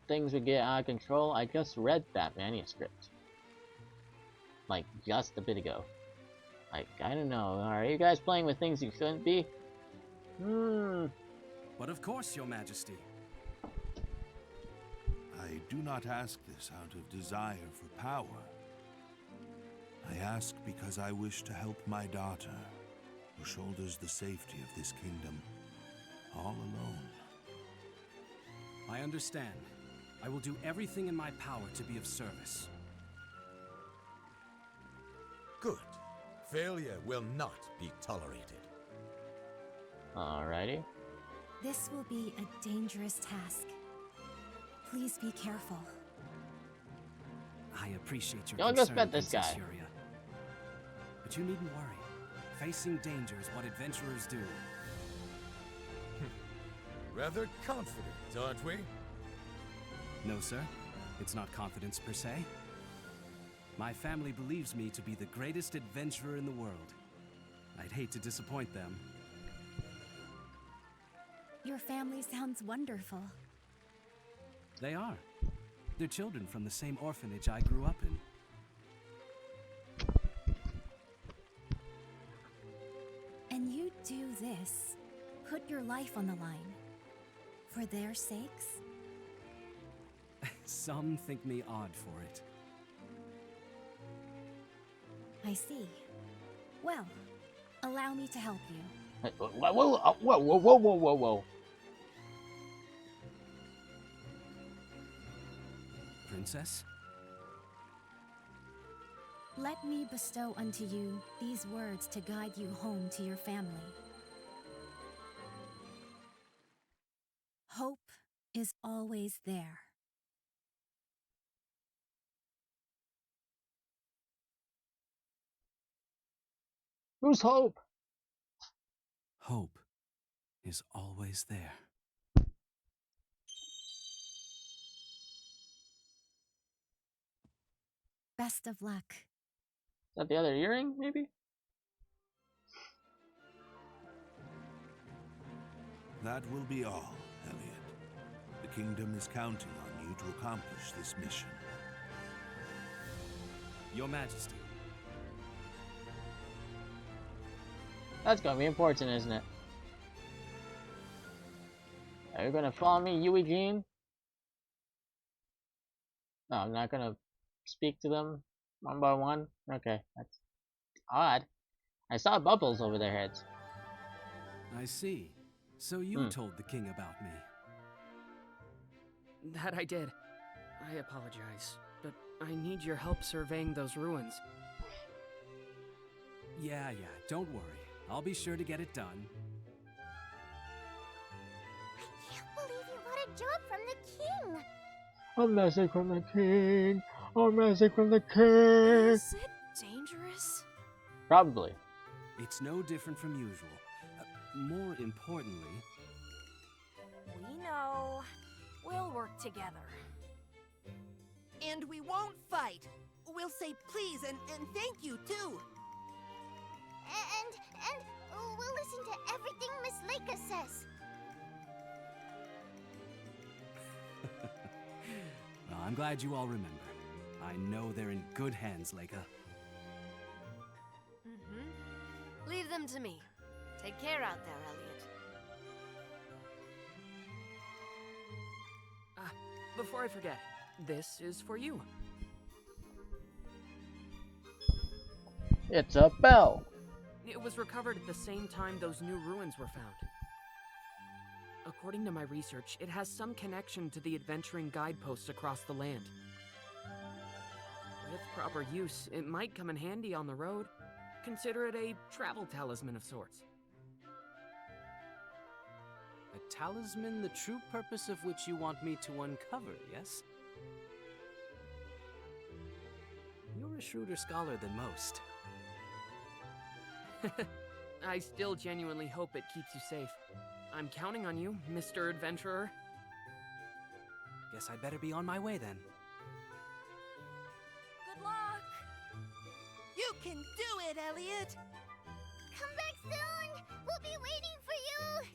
Things would get out of control. I just read that manuscript. Like, just a bit ago. Like, I don't know. Are you guys playing with things you shouldn't be? But of course, Your Majesty. I do not ask this out of desire for power. I ask because I wish to help my daughter, who shoulders the safety of this kingdom all alone. I understand. I will do everything in my power to be of service. Good. Failure will not be tolerated. Alrighty. This will be a dangerous task. Please be careful. I appreciate your Don't concern, just bet this Princess guy. Furia. But you needn't worry. Facing danger is what adventurers do. Rather confident, aren't we? No, sir. It's not confidence per se. My family believes me to be the greatest adventurer in the world. I'd hate to disappoint them. Your family sounds wonderful. They are. They're children from the same orphanage I grew up in. And you do this. Put your life on the line. For their sakes? Some think me odd for it. I see. Well, allow me to help you. Whoa, whoa, whoa, whoa, whoa, whoa, whoa, whoa. Princess? Let me bestow unto you these words to guide you home to your family. Hope is always there. Who's Hope? Hope is always there. Best of luck. Is that the other earring, maybe? That will be all, Elliot. The kingdom is counting on you to accomplish this mission. Your Majesty. That's gonna be important, isn't it? Are you gonna follow me, Eugene? No, I'm not gonna speak to them one by one. Okay, that's odd. I saw bubbles over their heads. I see. So you told the king about me. That I did. I apologize, but I need your help surveying those ruins. Yeah, don't worry. I'll be sure to get it done. I can't believe you got a job from the king! A message from the king! A message from the king! Is it dangerous? Probably. It's no different from usual. More importantly... We know. We'll work together. And we won't fight. We'll say please and thank you, too. And we'll listen to everything Miss Leica says. Well, I'm glad you all remember. I know they're in good hands, Leica. Leave them to me. Take care out there, Elliot. Before I forget, this is for you. It's a bell. It was recovered at the same time those new ruins were found. According to my research, it has some connection to the adventuring guideposts across the land. With proper use, it might come in handy on the road. Consider it a travel talisman of sorts. A talisman, the true purpose of which you want me to uncover, yes? You're a shrewder scholar than most. I still genuinely hope it keeps you safe. I'm counting on you, Mr. Adventurer. Guess I better be on my way then. Good luck! You can do it, Elliot! Come back soon! We'll be waiting for you!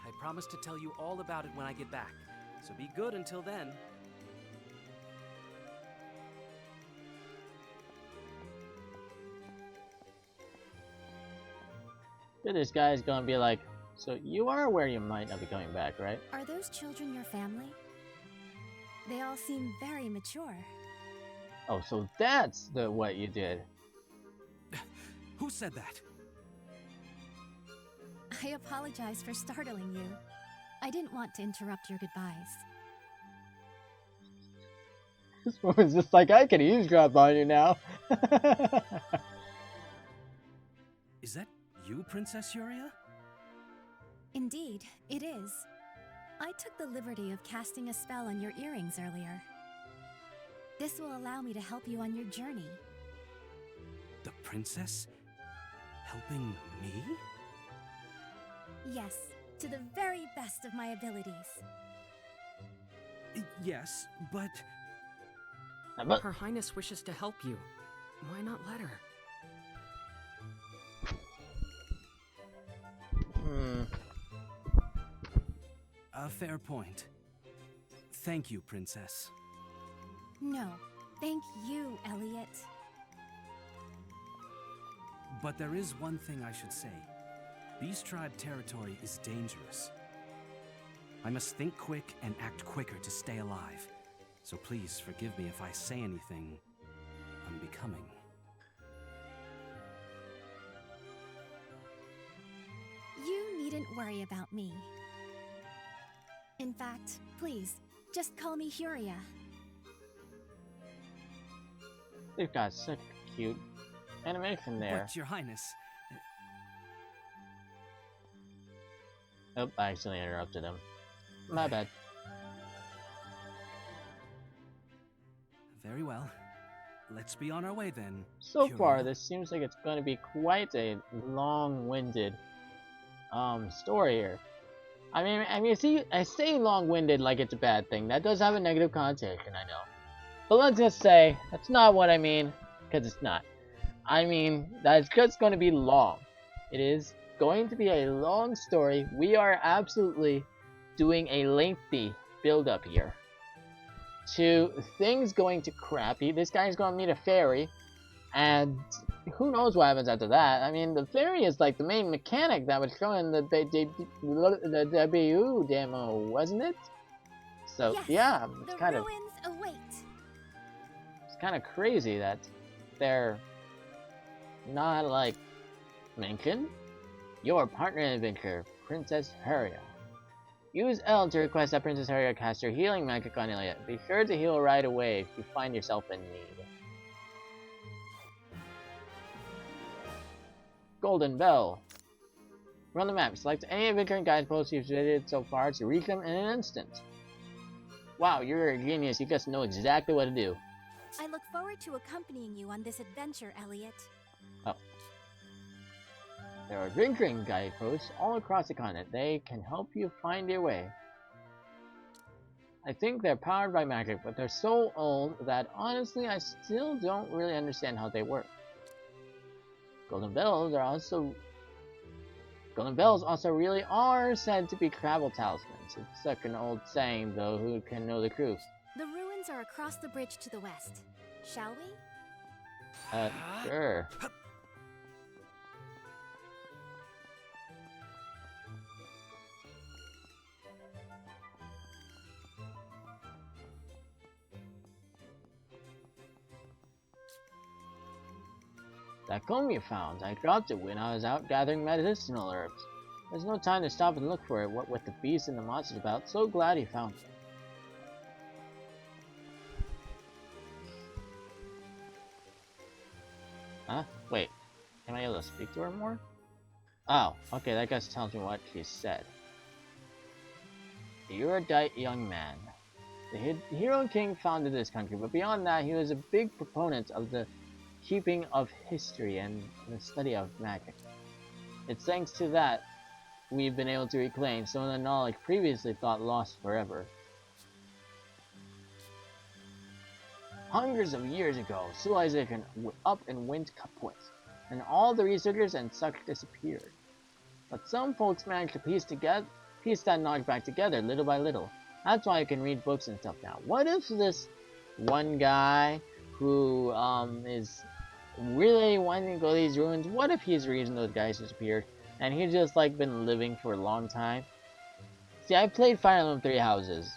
I promise to tell you all about it when I get back, so be good until then. This guy's gonna be like, so you are aware you might not be coming back, right? Are those children your family? They all seem very mature. Oh, so that's what you did. Who said that? I apologize for startling you. I didn't want to interrupt your goodbyes. This woman's just like, I can eavesdrop on you now. Is that you, Princess Yuria? Indeed, it is. I took the liberty of casting a spell on your earrings earlier. This will allow me to help you on your journey. The princess? Helping me? Yes, to the very best of my abilities. Yes, but... Her Highness wishes to help you. Why not let her? A fair point. Thank you, Princess. No, thank you, Elliot. But there is one thing I should say. Beast Tribe territory is dangerous. I must think quick and act quicker to stay alive. So please forgive me if I say anything unbecoming. You needn't worry about me. In fact, please, just call me Huria. They've got such cute animation there. But, Your Highness... Oh, I accidentally interrupted him. My bad. Very well. Let's be on our way then. So Huria. far, this seems like it's going to be quite a long-winded story here. I mean, see, I say long-winded like it's a bad thing. That does have a negative connotation, I know. But let's just say that's not what I mean, because it's not. I mean that it's just going to be long. It is going to be a long story. We are absolutely doing a lengthy build-up here to things going to crappy. This guy's going to meet a fairy, and who knows what happens after that. I mean, the fairy is like the main mechanic that was shown in the debut demo, wasn't it? So yes, yeah, it's the kind of ruins await. it's kind of crazy that they're not like mentioned. Your partner in adventure, Princess Huria. Use L to request that Princess Huria cast her healing magic on Elliot. Be sure to heal right away if you find yourself in need. Golden Bell. Run the map. Select any adventuring guideposts you've visited so far to reach them in an instant. Wow, you're a genius. You just know exactly what to do. I look forward to accompanying you on this adventure, Elliot. Oh. There are adventuring guideposts all across the continent. They can help you find your way. I think they're powered by magic, but they're so old that honestly I still don't really understand how they work. Golden bells also really are said to be travel talismans. It's such an old saying, though, who can know the truth? The ruins Threads are across the bridge to the west. Shall we? Sure. That comb you found, I dropped it when I was out gathering medicinal herbs. There's no time to stop and look for it, what with the beasts and the monsters about. So glad he found it. Huh? Wait, am I able to speak to her more? Oh, okay, that guess tells me what she said. The erudite young man. The Hero King founded this country, but beyond that, he was a big proponent of the keeping of history and the study of magic. It's thanks to that we've been able to reclaim some of the knowledge previously thought lost forever. Hundreds of years ago, civilization up and went kaput, and all the researchers and such disappeared. But some folks managed to piece that knowledge back together little by little. That's why I can read books and stuff now. What if this one guy who is really wanting to go to these ruins, what if he's the reason those guys disappeared, and he's just like been living for a long time? See, I played Fire Emblem Three Houses.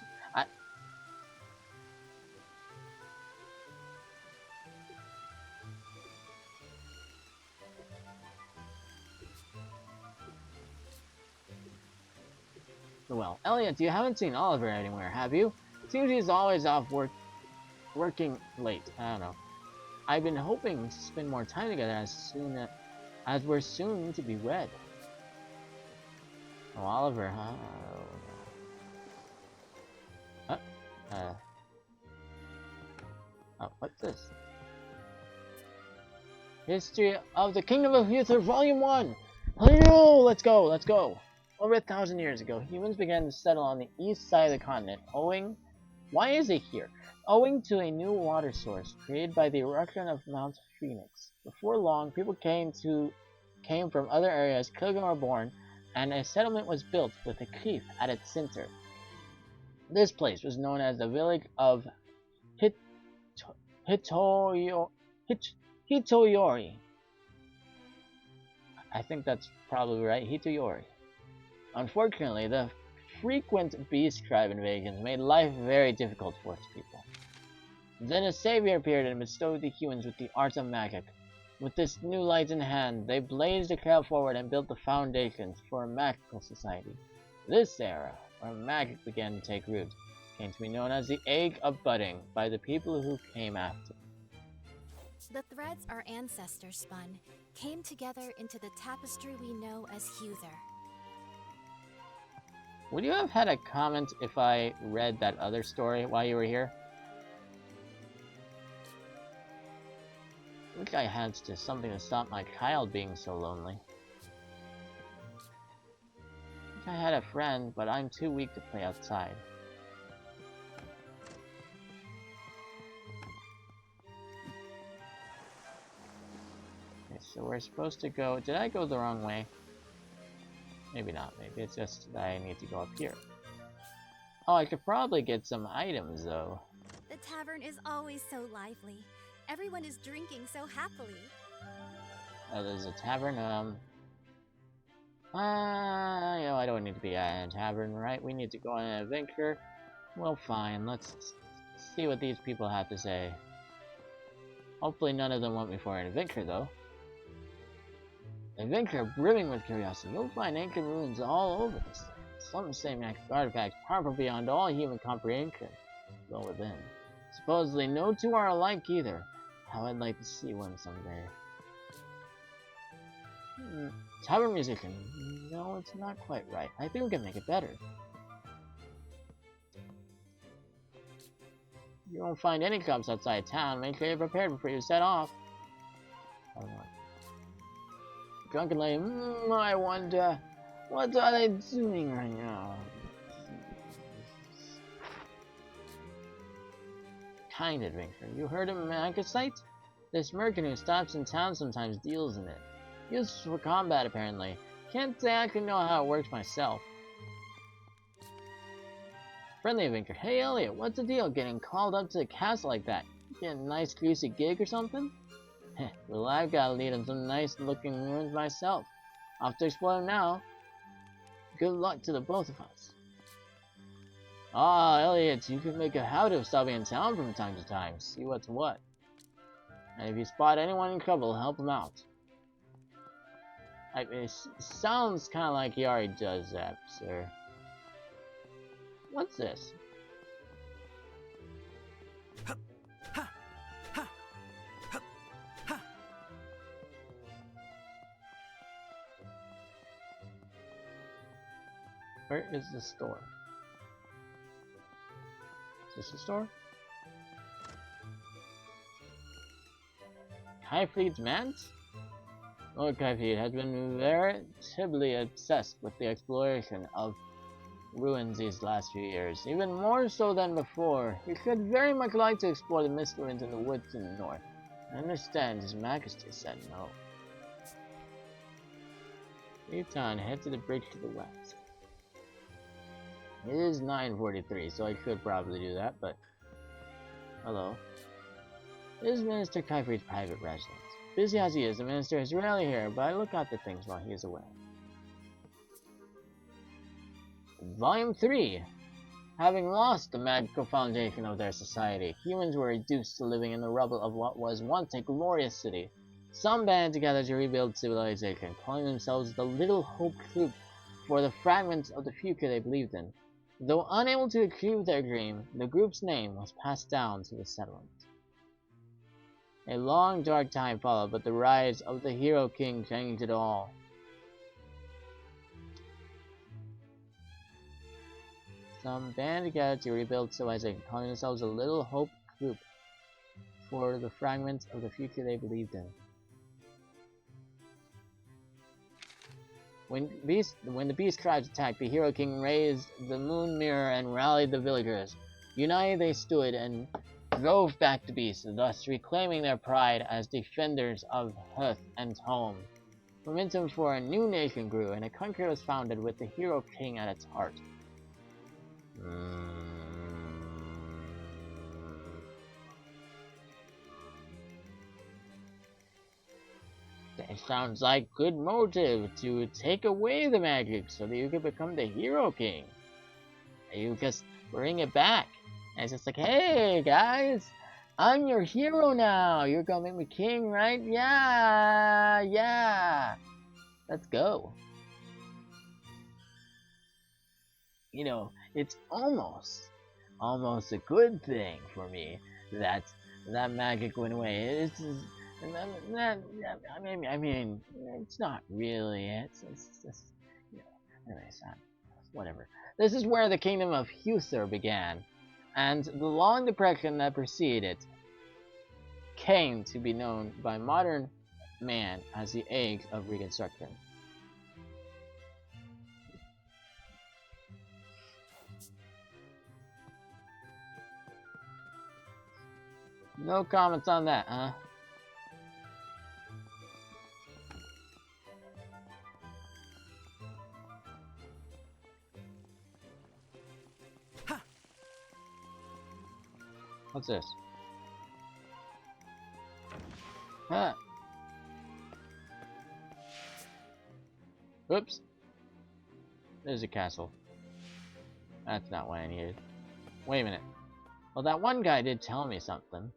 Well, Elliot, you haven't seen Oliver anywhere, have you? Seems he's always off working late. I don't know. I've been hoping to spend more time together as we're soon to be wed. Oh, Oliver, huh? Oh, what's this? History of the Kingdom of Uther, Volume 1! Hello! Let's go! Over 1,000 years ago, humans began to settle on the east side of the continent, why is it here? Owing to a new water source created by the eruption of Mount Phoenix. Before long, people came from other areas, children were born, and a settlement was built with a cliff at its center. This place was known as the village of Hitoyori. I think that's probably right, Hitoyori. Unfortunately, the frequent beast tribe invasions made life very difficult for its people. Then a savior appeared and bestowed the humans with the art of magic. With this new light in hand, they blazed a trail forward and built the foundations for a magical society. This era, where magic began to take root, came to be known as the Age of Budding by the people who came after. The threads our ancestors spun came together into the tapestry we know as Huther. Would you have had a comment if I read that other story while you were here? I wish I had something to stop my child being so lonely. I wish I had a friend, but I'm too weak to play outside. Okay, so we're supposed to go... Did I go the wrong way? Maybe not. Maybe it's just that I need to go up here. Oh, I could probably get some items, though. The tavern is always so lively. Everyone is drinking so happily. Oh, there's a tavern, I don't need to be at a tavern, right? We need to go on an adventure. Well, fine. Let's see what these people have to say. Hopefully none of them want me for an adventure, though. Adventure brimming with curiosity. You'll find ancient ruins all over this land. Some say magic artifacts powerful beyond all human comprehension. Go within. Supposedly no two are alike either. How I'd like to see one someday. Tavern musician. No, it's not quite right. I think we can make it better. You won't find any shops outside town. Make sure you're prepared before you set off. Drunken lady, I wonder, what are they doing right now? Kind adventure. You heard of Magicite? This merchant who stops in town sometimes deals in it. Used for combat, apparently. Can't say I actually know how it works myself. Friendly Vinker. Hey Elliot, what's the deal getting called up to the castle like that? Getting a nice greasy gig or something? Heh, well I've got to lead on some nice looking ruins myself. Off to explore them now. Good luck to the both of us. Ah, Elliot, you can make a habit of stopping in town from time to time, see what's what. And if you spot anyone in trouble, help them out. It sounds kind of like he already does that, sir. What's this? Where is the store? Is this the store? Kaifreed's manse? Lord Kaifreed has been veritably obsessed with the exploration of ruins these last few years, even more so than before. He could very much like to explore the mist ruins in the woods in the north. I understand His Majesty said no. Leave town, head to the bridge to the west. It is 9:43, so I could probably do that, but... Hello. This is Minister Kaifreed's private residence. Busy as he is, the minister is rarely here, but I look after things while he is away. Volume 3. Having lost the magical foundation of their society, humans were reduced to living in the rubble of what was once a glorious city. Some banded together to rebuild civilization, calling themselves the Little Hope Group for the fragments of the future they believed in. Though unable to achieve their dream, the group's name was passed down to the settlement. A long dark time followed, but the rise of the Hero King changed it all. Some banded together to rebuild civilization, calling themselves a Little Hope Group for the fragments of the future they believed in. When the beast tribes attacked, the Hero King raised the moon mirror and rallied the villagers. United they stood and drove back the beast, thus reclaiming their pride as defenders of hearth and home. Momentum for a new nation grew, and a country was founded with the Hero King at its heart. That sounds like good motive to take away the magic so that you can become the Hero King. You just bring it back. And it's just like, hey guys, I'm your hero now. You're gonna make me king, right? Yeah. Let's go. You know, it's almost a good thing for me that that magic went away. I mean, it's not really. It's just, you know. Anyways, whatever. This is where the kingdom of Huther began, and the long depression that preceded it came to be known by modern man as the Age of Reconstruction. No comments on that, huh? What's this? Huh. Oops. There's a castle. That's not what I needed. Wait a minute. Well, that one guy did tell me something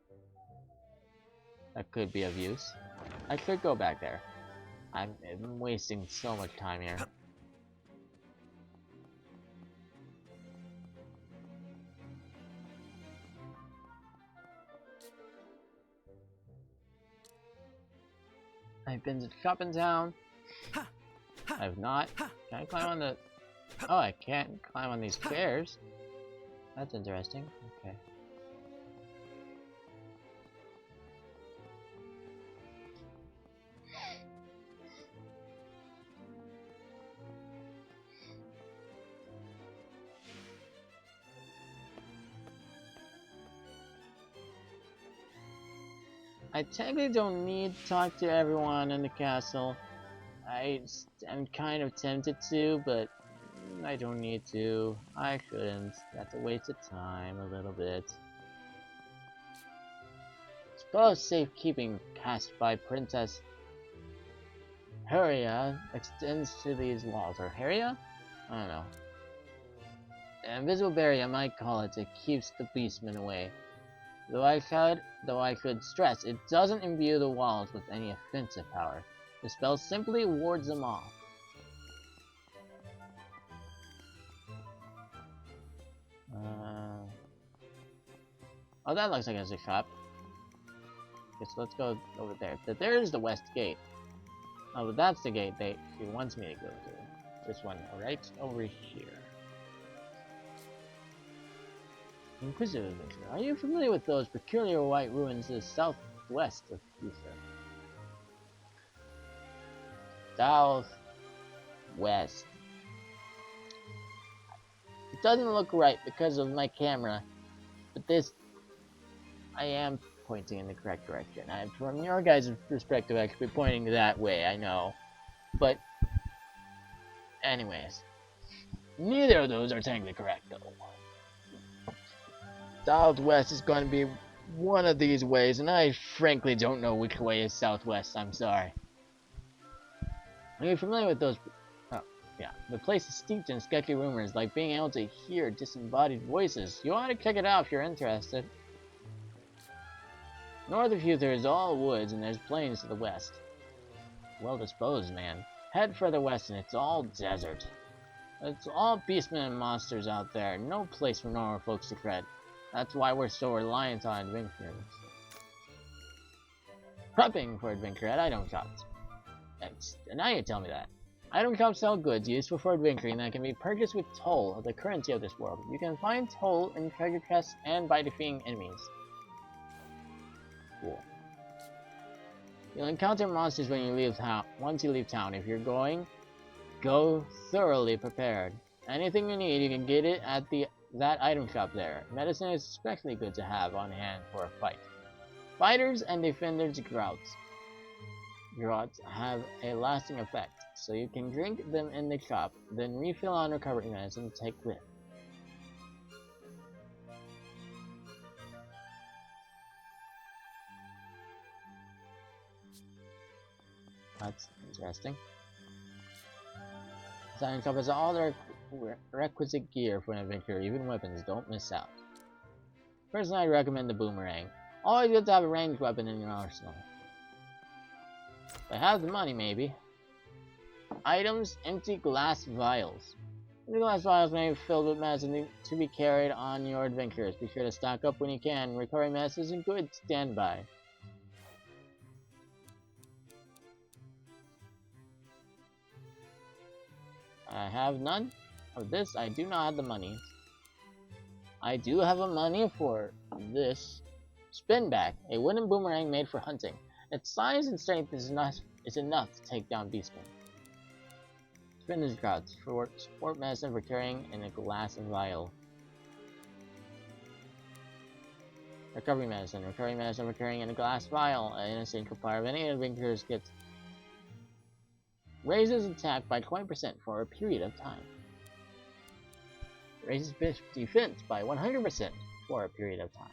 that could be of use. I could go back there. I'm wasting so much time here. I've been to Shopping Town. I've not. Can I climb on the... Oh, I can't climb on these stairs. That's interesting. Okay. I technically don't need to talk to everyone in the castle. I'm kind of tempted to, but I don't need to. I shouldn't. That's a waste of time a little bit. Spell of safekeeping cast by Princess Heria extends to these walls. Or Heria? I don't know. An invisible barrier, I might call it. It keeps the beastmen away. Though I could stress, it doesn't imbue the walls with any offensive power. The spell simply wards them off. Oh, that looks like it's a shop. Okay, so let's go over there. There's the west gate. Oh, but that's the gate she wants me to go to. This one, right over here. Inquisitive Adventure. Are you familiar with those peculiar white ruins to the southwest of Pisa? Southwest. It doesn't look right because of my camera, but this, I am pointing in the correct direction. From your guys' perspective, I could be pointing that way, I know. But, anyways, neither of those are technically correct, though. Southwest is going to be one of these ways, and I frankly don't know which way is southwest. I'm sorry. Are you familiar with those? Oh, yeah. The place is steeped in sketchy rumors, like being able to hear disembodied voices. You ought to check it out if you're interested. North of you, there's all woods, and there's plains to the west. Well disposed, man. Head further west, and it's all desert. It's all beastmen and monsters out there. No place for normal folks to tread. That's why we're so reliant on adventurers. Prepping for adventure at item shops. And now you tell me that. Item shops sell goods useful for adventuring that can be purchased with toll, the currency of this world. You can find toll in treasure chests and by defeating enemies. Cool. You'll encounter monsters when you leave town. Once you leave town, if you're going, go thoroughly prepared. Anything you need, you can get it at that item shop there. Medicine is especially good to have on hand for a fight. Fighters and defenders draughts have a lasting effect, so you can drink them in the shop, then refill on recovery medicine to take with. That's interesting. Sign covers all the requisite gear for an adventurer, even weapons. Don't miss out. Personally, I recommend the boomerang. Always good to have a ranged weapon in your arsenal. If I have the money, maybe. Items: empty glass vials. Empty glass vials may be filled with medicine to be carried on your adventures. Be sure to stock up when you can. Recovery medicine is a good standby. I have none of this. I do not have the money. I do have a money for this. Spinback, a wooden boomerang made for hunting. Its size and strength is enough to take down beastmen. Spinner's Grouts, for sport medicine for carrying in a glass vial. Recovery medicine for carrying in a glass vial. An innocent part of any adventurers gets raises attack by 20% for a period of time. Raises defense by 100% for a period of time.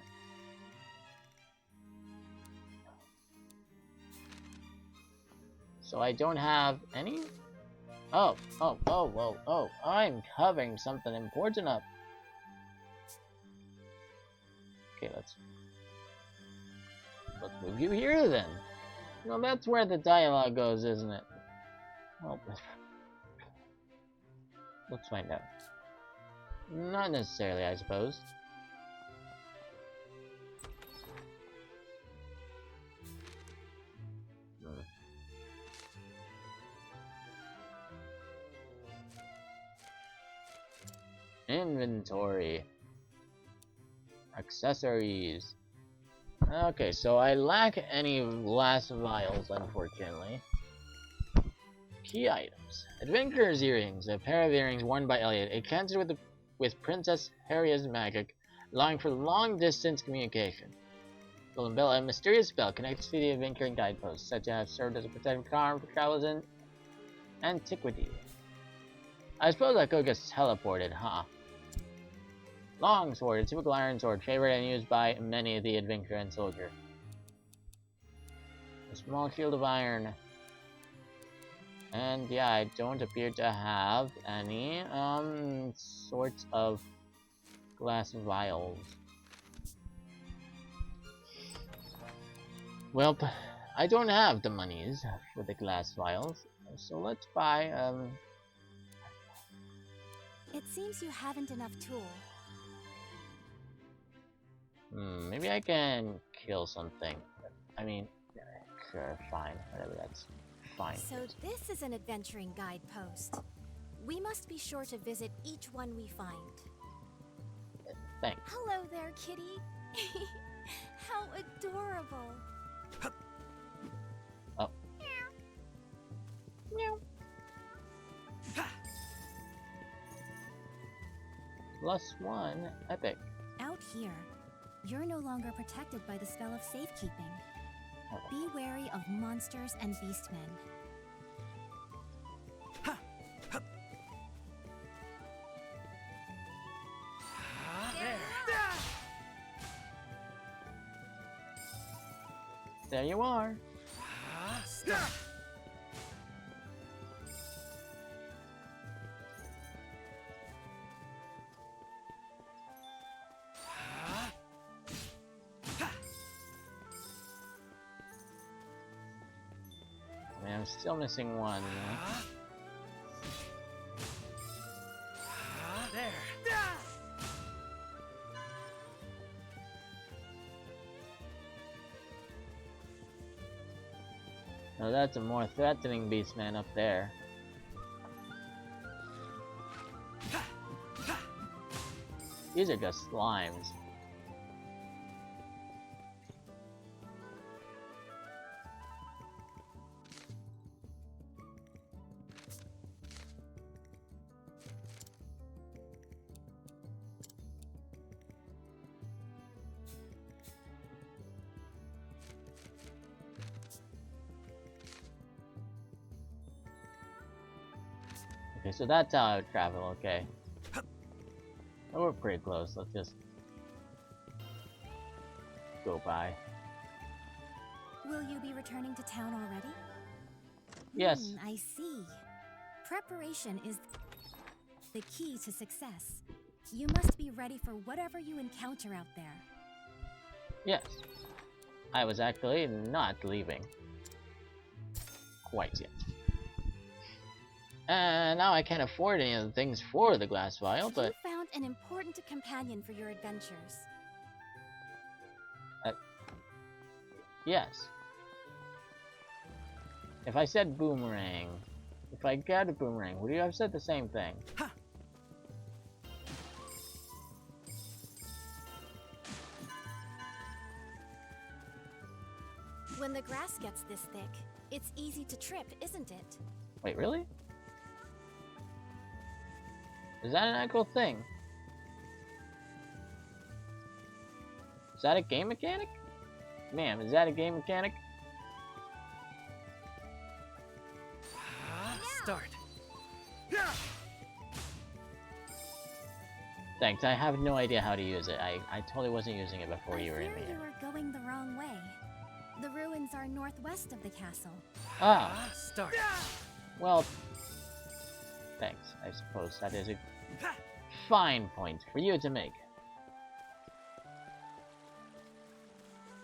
So I don't have any? Oh, I'm covering something important up. Okay, let's move you here then. Well, that's where the dialogue goes, isn't it? Well, let's find out. Not necessarily, I suppose. Inventory. Accessories. Okay, so I lack any glass vials, unfortunately. Key items. Adventurer's earrings. A pair of earrings worn by Elliot. A cancer with Princess Heria's magic, allowing for long-distance communication. Golden Bell. A mysterious spell connected to the adventuring guideposts, such as served as a protective charm for travelers in antiquity. I suppose I could just teleported, huh? Longsword, a typical iron sword, favorite and used by many of the adventurer and soldier. A small shield of iron. And yeah, I don't appear to have any, sorts of glass vials. Well, I don't have the monies for the glass vials, so let's buy, It seems you haven't enough tool. maybe I can kill something. I mean, sure, fine, whatever, that's fine. So this is an adventuring guidepost. We must be sure to visit each one we find. Thanks. Hello there, kitty. How adorable. Oh. Meow. +1, epic. Out here, you're no longer protected by the spell of safekeeping. Be wary of monsters and beastmen. There you are. I mean, I'm still missing one. Now that's a more threatening beastman up there. These are just slimes. Okay, so that's how I would travel, okay. Oh, we're pretty close, let's just go by. Will you be returning to town already? Yes. I see. Preparation is the key to success. You must be ready for whatever you encounter out there. Yes. I was actually not leaving. Quite yet. And now I can't afford any of the things for the glass vial, but... You found an important companion for your adventures. Yes. If I said boomerang, if I got a boomerang, would you have said the same thing? When the grass gets this thick, it's easy to trip, isn't it? Wait, really? Is that an actual thing? Is that a game mechanic? Ma'am, is that a game mechanic? Start. Thanks, I have no idea how to use it. I totally wasn't using it before you were in I fear here. you were going the wrong way. The ruins are northwest of the castle. Ah! Start. Well, thanks. I suppose that is a fine point for you to make.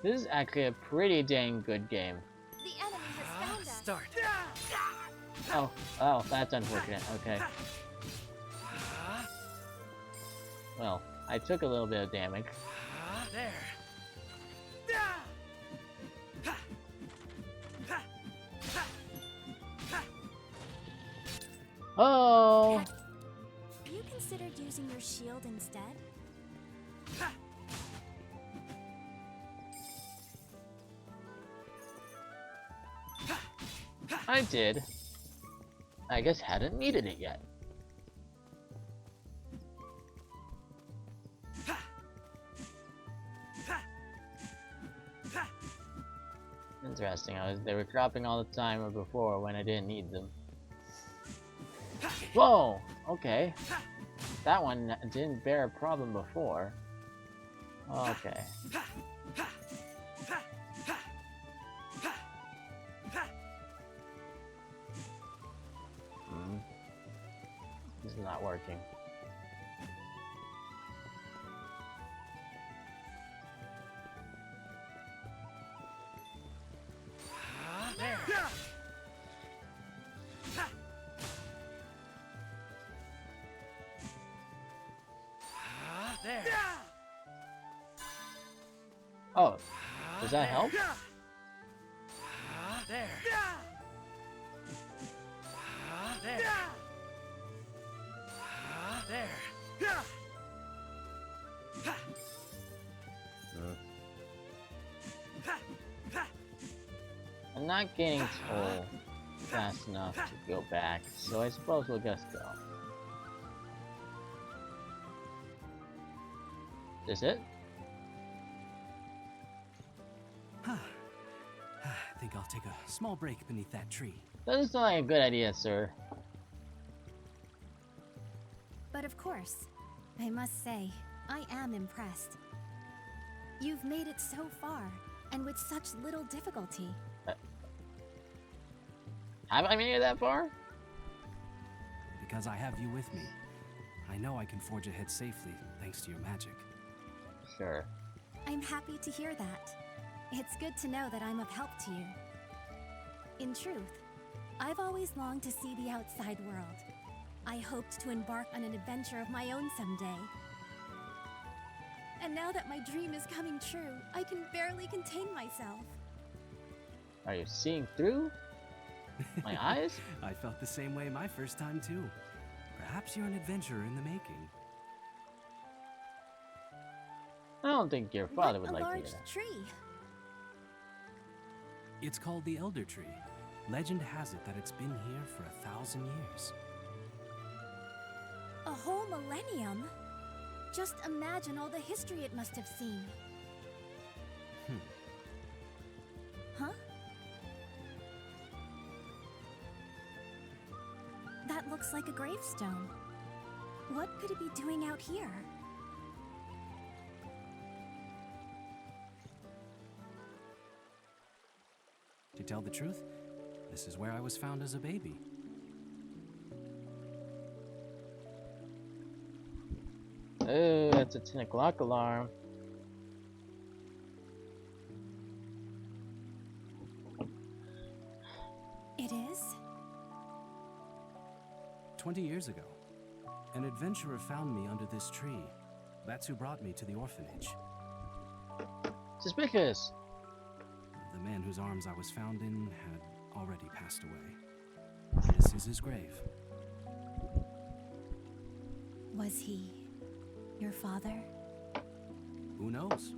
This is actually a pretty dang good game. The enemy has found us. Start. Oh, that's unfortunate. Okay. Well, I took a little bit of damage. There. Oh! You considered using your shield instead? I did. I guess hadn't needed it yet. Interesting. They were dropping all the time before when I didn't need them. Whoa! Okay. That one didn't bear a problem before. Okay. This is not working. There. There. Oh, does that help? There. There. There. I'm not getting told fast enough to go back, so I suppose we'll just go. Is it? I think I'll take a small break beneath that tree. Doesn't sound like a good idea, sir. But of course, I must say, I am impressed. You've made it so far, and with such little difficulty. Have I made it that far? Because I have you with me. I know I can forge ahead safely, thanks to your magic. Sure. I'm happy to hear that. It's good to know that I'm of help to you. In truth, I've always longed to see the outside world. I hoped to embark on an adventure of my own someday. And now that my dream is coming true, I can barely contain myself. Are you seeing through my eyes? I felt the same way my first time too. Perhaps you're an adventurer in the making. I don't think your father would like to hear large that. tree. It's called the Elder Tree. Legend has it that it's been here for 1,000 years. A whole millennium? Just imagine all the history it must have seen. Huh? That looks like a gravestone. What could it be doing out here? To tell the truth, this is where I was found as a baby. Oh, that's a 10 o'clock alarm. It is? 20 years ago, an adventurer found me under this tree. That's who brought me to the orphanage. Suspicious. The man whose arms I was found in had already passed away. This is his grave. Was he your father? Who knows?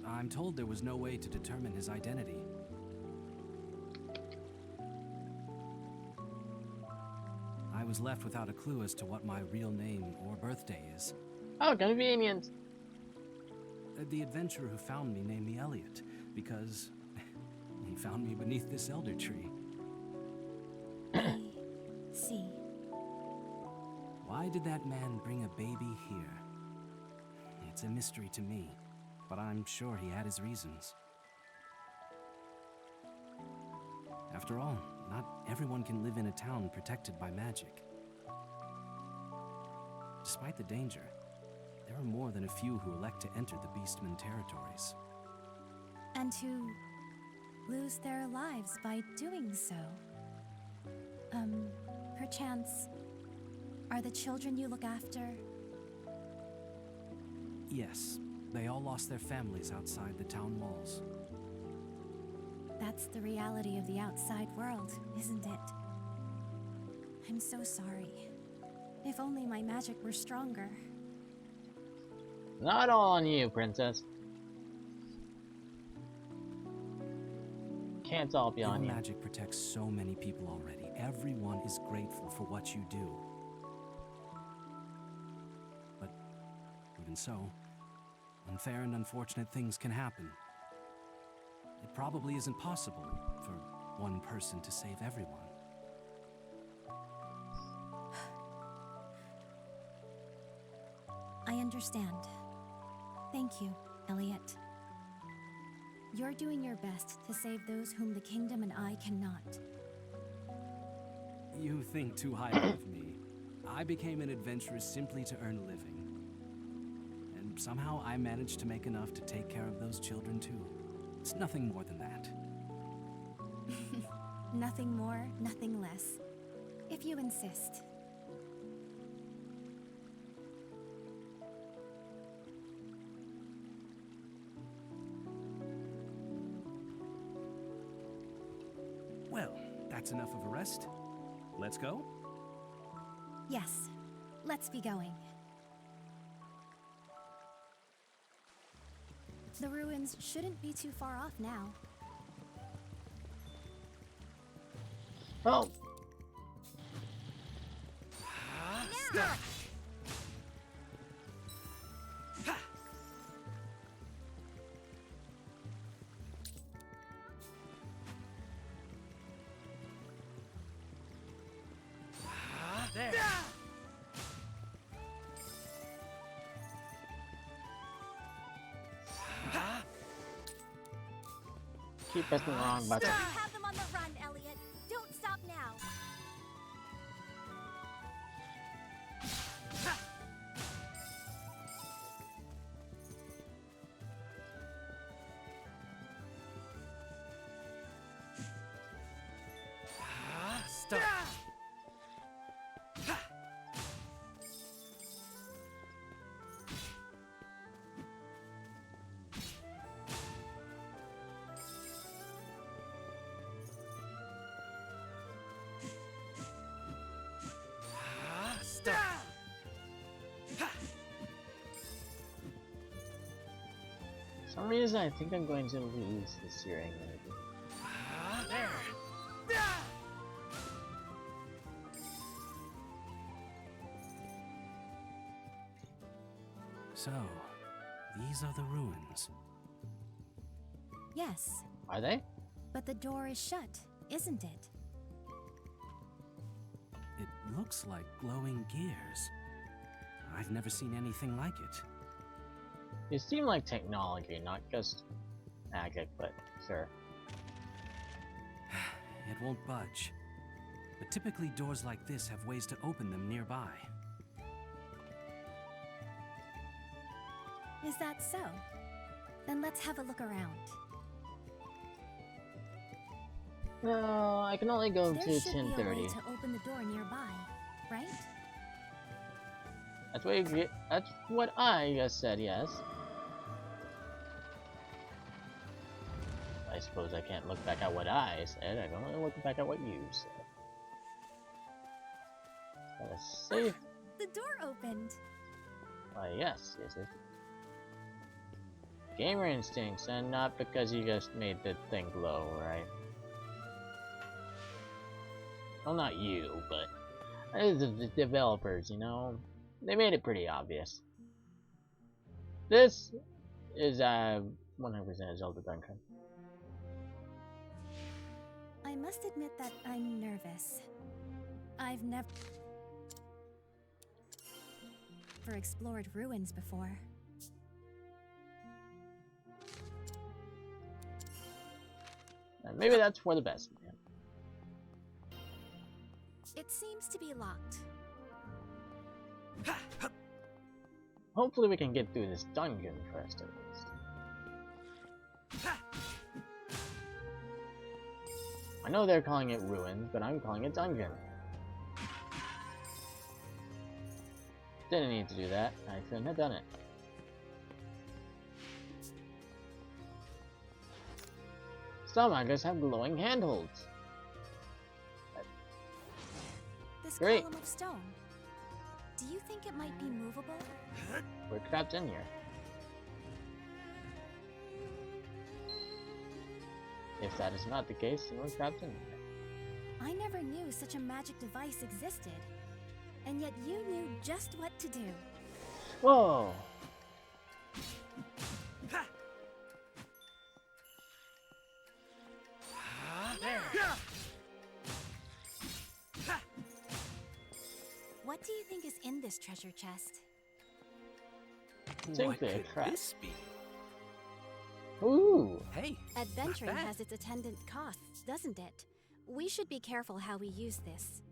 I'm told there was no way to determine his identity. I was left without a clue as to what my real name or birthday is. Oh, convenient. The adventurer who found me named me Elliot because he found me beneath this elder tree. I see. Why did that man bring a baby here? It's a mystery to me, but I'm sure he had his reasons. After all, not everyone can live in a town protected by magic. Despite the danger, there are more than a few who elect to enter the Beastman territories. And who lose their lives by doing so. Perchance, are the children you look after? Yes, they all lost their families outside the town walls. That's the reality of the outside world, isn't it? I'm so sorry. If only my magic were stronger. Not all on you, princess. Can't all be on Your you. magic protects so many people already. Everyone is grateful for what you do. But even so, unfair and unfortunate things can happen. It probably isn't possible for one person to save everyone. understand. Thank you, Elliot. You're doing your best to save those whom the kingdom and I cannot. You think too highly of me. I became an adventurer simply to earn a living. And somehow I managed to make enough to take care of those children too. It's nothing more than that. Nothing more, nothing less. If you insist. Well, that's enough of a rest. Let's go? Yes, let's be going. The ruins shouldn't be too far off now. Oh! There. Keep pressing the wrong button. You have them on the run, Elliot. Don't stop now. Stop. Stop. For some reason, I think I'm going to lose this hearing. Maybe. There. So, these are the ruins. Yes, Are they? but the door is shut, isn't it? It looks like glowing gears. I've never seen anything like it. They seem like technology, not just magic, but sure. It won't budge. But typically doors like this have ways to open them nearby. Is that so? Then let's have a look around. No, I can only go There to should be a way 10:30. to open the door nearby, right? That's what you get. That's what I just said. Yes. I suppose I can't look back at what I said. I can only look back at what you said. Gotta save. The door opened. Why, yes, yes, yes. Gamer instincts, and not because you just made the thing glow, right? Well, not you, but the developers, you know, they made it pretty obvious. This is 100% a Zelda dungeon. I must admit that I'm nervous. I've never explored ruins before. And maybe that's for the best, man. It seems to be locked. Hopefully we can get through this dungeon first, at least. I know they're calling it ruins, but I'm calling it dungeon. Didn't need to do that. I shouldn't have done it. Some I just have glowing handholds. This Great. column of stone. Do you think it might be movable? We're trapped in here. If that is not the case, then we're trapped in here. I never knew such a magic device existed. And yet you knew just what to do. Whoa! What do you think is in this treasure chest? Seems to be a could trap. this be? Ooh. Hey, Adventuring not bad. has its attendant costs, doesn't it? We should be careful how we use this.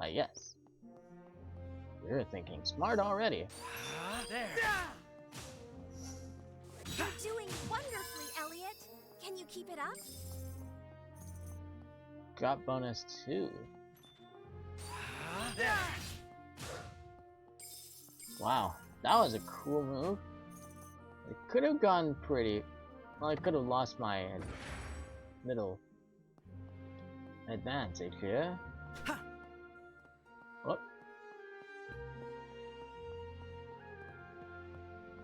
Yes. You're thinking smart already. There. You're doing wonderfully, Elliot. Can you keep it up? Drop bonus 2. There. Wow, that was a cool move. It could have gone pretty. Well, I could have lost my little advantage here. Oh.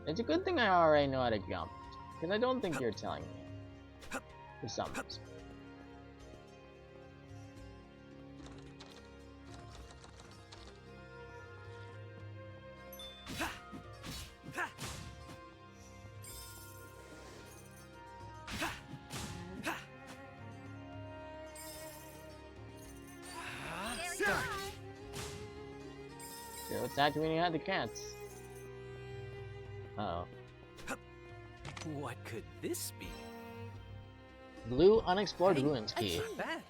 It's a good thing I already know how to jump, because I don't think you're telling me. For some reason. So it's activating at the cats. Uh oh. What could this be? Blue unexplored ruins A key. key. Not bad.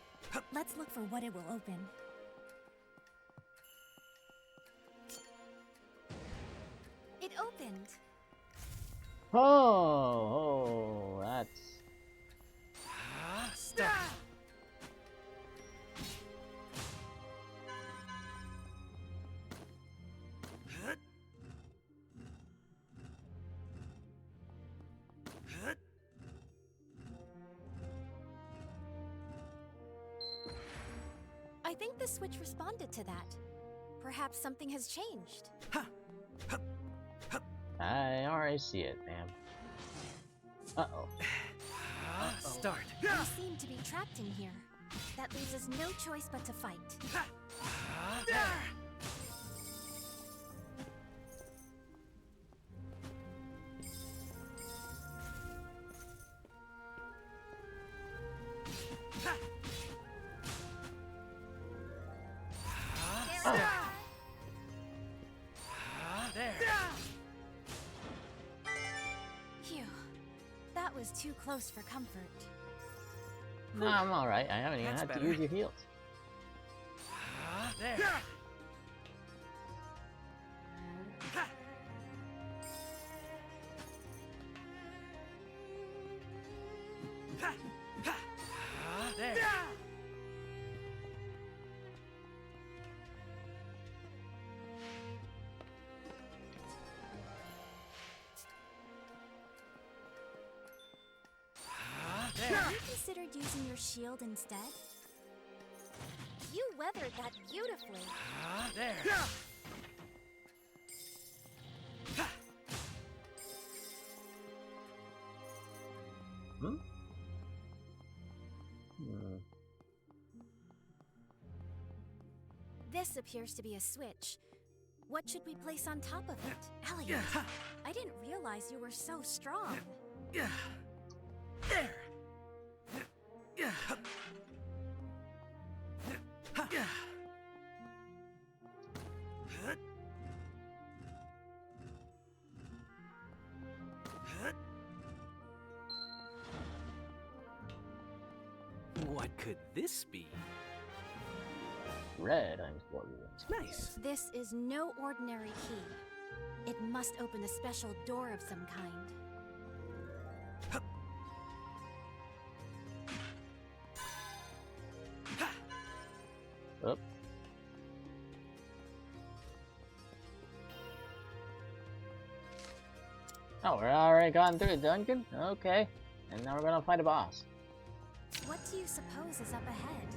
Let's look for what it will open. It opened. Oh, that's Stop. I think the switch responded to that. Perhaps something has changed. I already see it, ma'am. Uh-oh. Start. We seem to be trapped in here. That leaves us no choice but to fight. There. There. Phew. That was too close for comfort. No, I'm alright. I haven't even That's had to better. use your heals. There. There. Have you considered using your shield instead? You weathered that beautifully. There. Hmm? Hmm. This appears to be a switch. What should we place on top of it? Elliot, I didn't realize you were so strong. There. What could this be? Red unexplored ruins. Nice. This is no ordinary key. It must open a special door of some kind. Up. Oh, we're already gone through the dungeon? Okay. And now we're gonna fight a boss. What do you suppose is up ahead?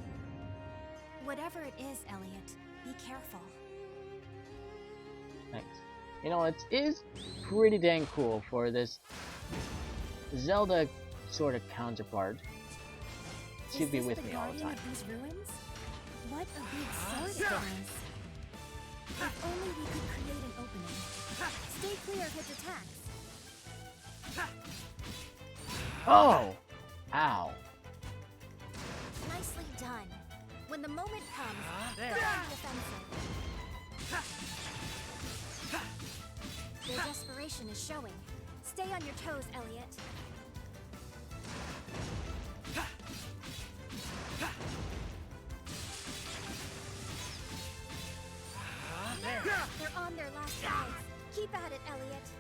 Whatever it is, Elliot, be careful. Thanks. You know, it is pretty dang cool for this Zelda sort of counterpart to be with me all the time. Of these ruins? What a big sword it is! If only we could create an opening. Stay clear of his attacks. Oh! Ow. Nicely done. When the moment comes, There. go on the defensive. Their desperation is showing. Stay on your toes, Elliot. They're on their last legs. Keep at it, Elliot.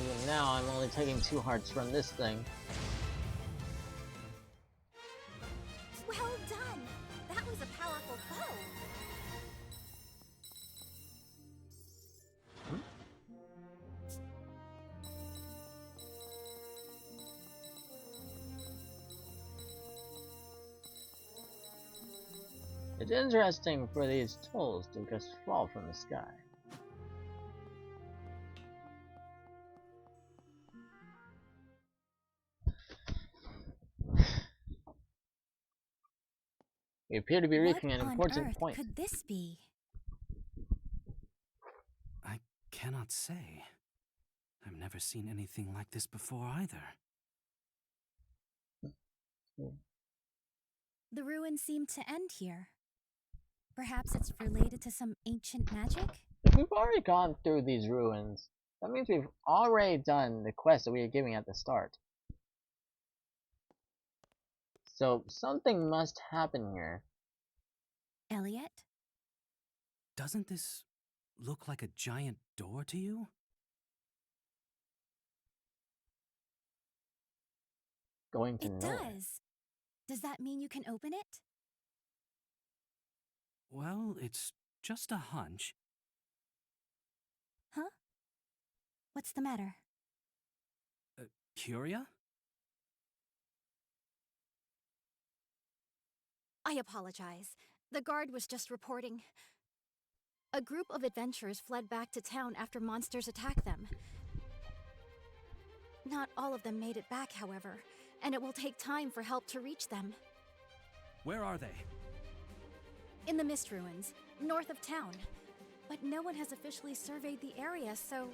Even now, I'm only taking 2 hearts from this thing. Well done! That was a powerful bow! It's interesting for these tools to just fall from the sky. We appear to be reaching an important point. What on earth could this be? I cannot say. I've never seen anything like this before either. The ruins seem to end here. Perhaps it's related to some ancient magic? If we've already gone through these ruins, that means we've already done the quest that we were giving at the start. So something must happen here. Elliot? Doesn't this look like a giant door to you? Going to It nowhere. does. Does that mean you can open it? Well, it's just a hunch. Huh? What's the matter? Curia? I apologize. The guard was just reporting. A group of adventurers fled back to town after monsters attacked them. Not all of them made it back, however, and it will take time for help to reach them. Where are they? In the Mist Ruins, north of town. But no one has officially surveyed the area, so...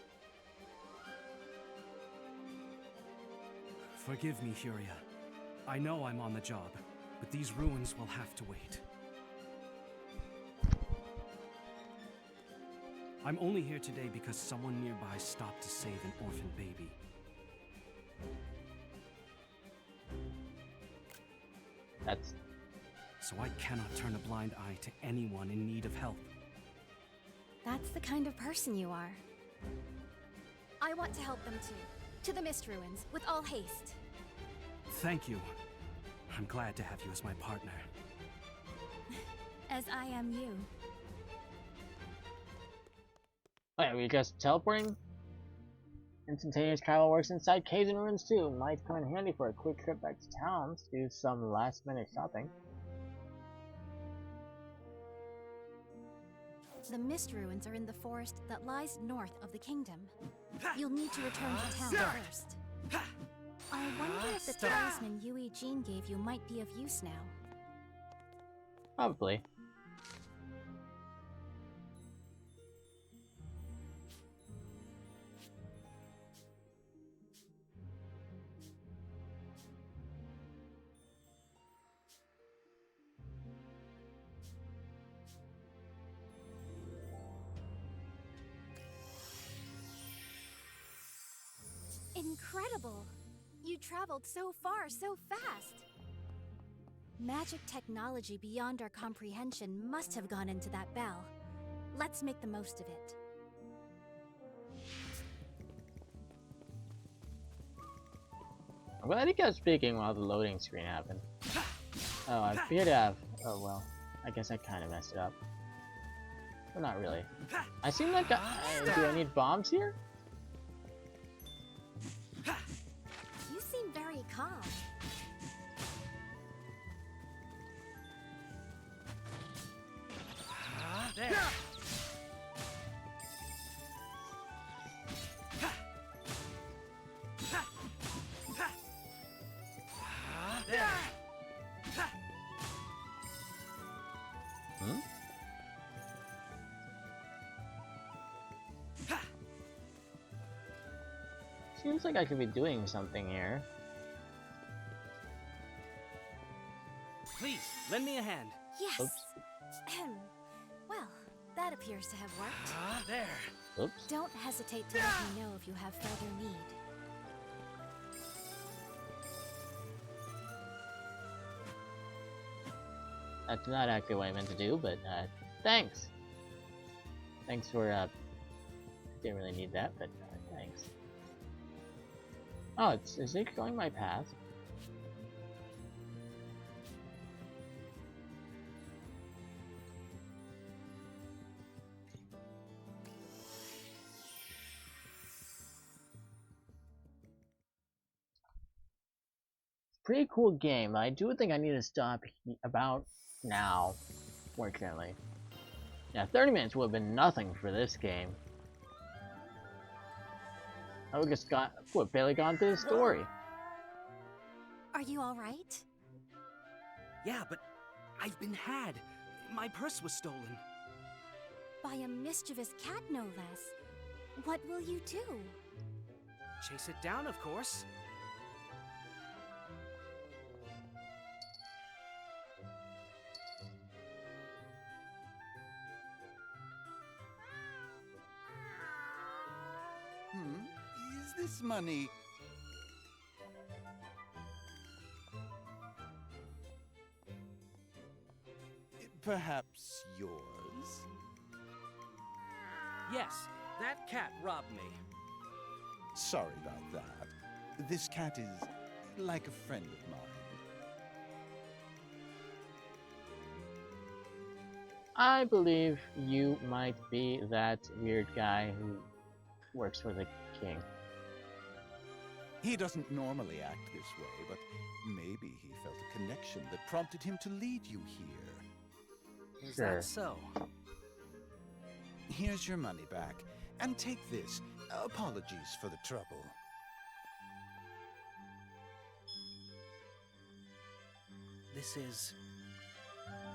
Forgive me, Curia. I know I'm on the job, but these ruins will have to wait. I'm only here today because someone nearby stopped to save an orphan baby. That's... So I cannot turn a blind eye to anyone in need of help. That's the kind of person you are. I want to help them too. To the Mist Ruins, with all haste. Thank you. I'm glad to have you as my partner. As I am you. Wait, are we just teleporting? Instantaneous travel works inside caves and ruins too. Might come in handy for a quick trip back to town to do some last minute shopping. The Mist Ruins are in the forest that lies north of the kingdom. You'll need to return to town first. I wonder if the talisman Yui Jean gave you might be of use now. Probably. Incredible! You traveled so far, so fast! Magic technology beyond our comprehension must have gone into that bell. Let's make the most of it. I'm glad he kept speaking while the loading screen happened. Oh, I appear to have... Oh well, I guess I kind of messed it up. But not really. I seem like do I need bombs here? You seem very calm. There. There. Hmm? Seems like I could be doing something here. Please, Lend me a hand. Yes. Oops. Well, that appears to have worked. Ah, there. Oops. Don't hesitate to let me know if you have further need. That's not actually what I meant to do, but thanks. Thanks for didn't really need that, but thanks. Oh, is it going my path? Pretty cool game. I do think I need to stop about now, fortunately. Yeah, 30 minutes would have been nothing for this game. I would just barely gone through the story. Are you alright? Yeah, but I've been had. My purse was stolen. By a mischievous cat, no less. What will you do? Chase it down, of course. Is this money? Perhaps yours? Yes, that cat robbed me. Sorry about that. This cat is like a friend of mine. I believe you might be that weird guy who works for the king. He doesn't normally act this way, but maybe he felt a connection that prompted him to lead you here. Is that so? Here's your money back, and take this. Apologies for the trouble. This is...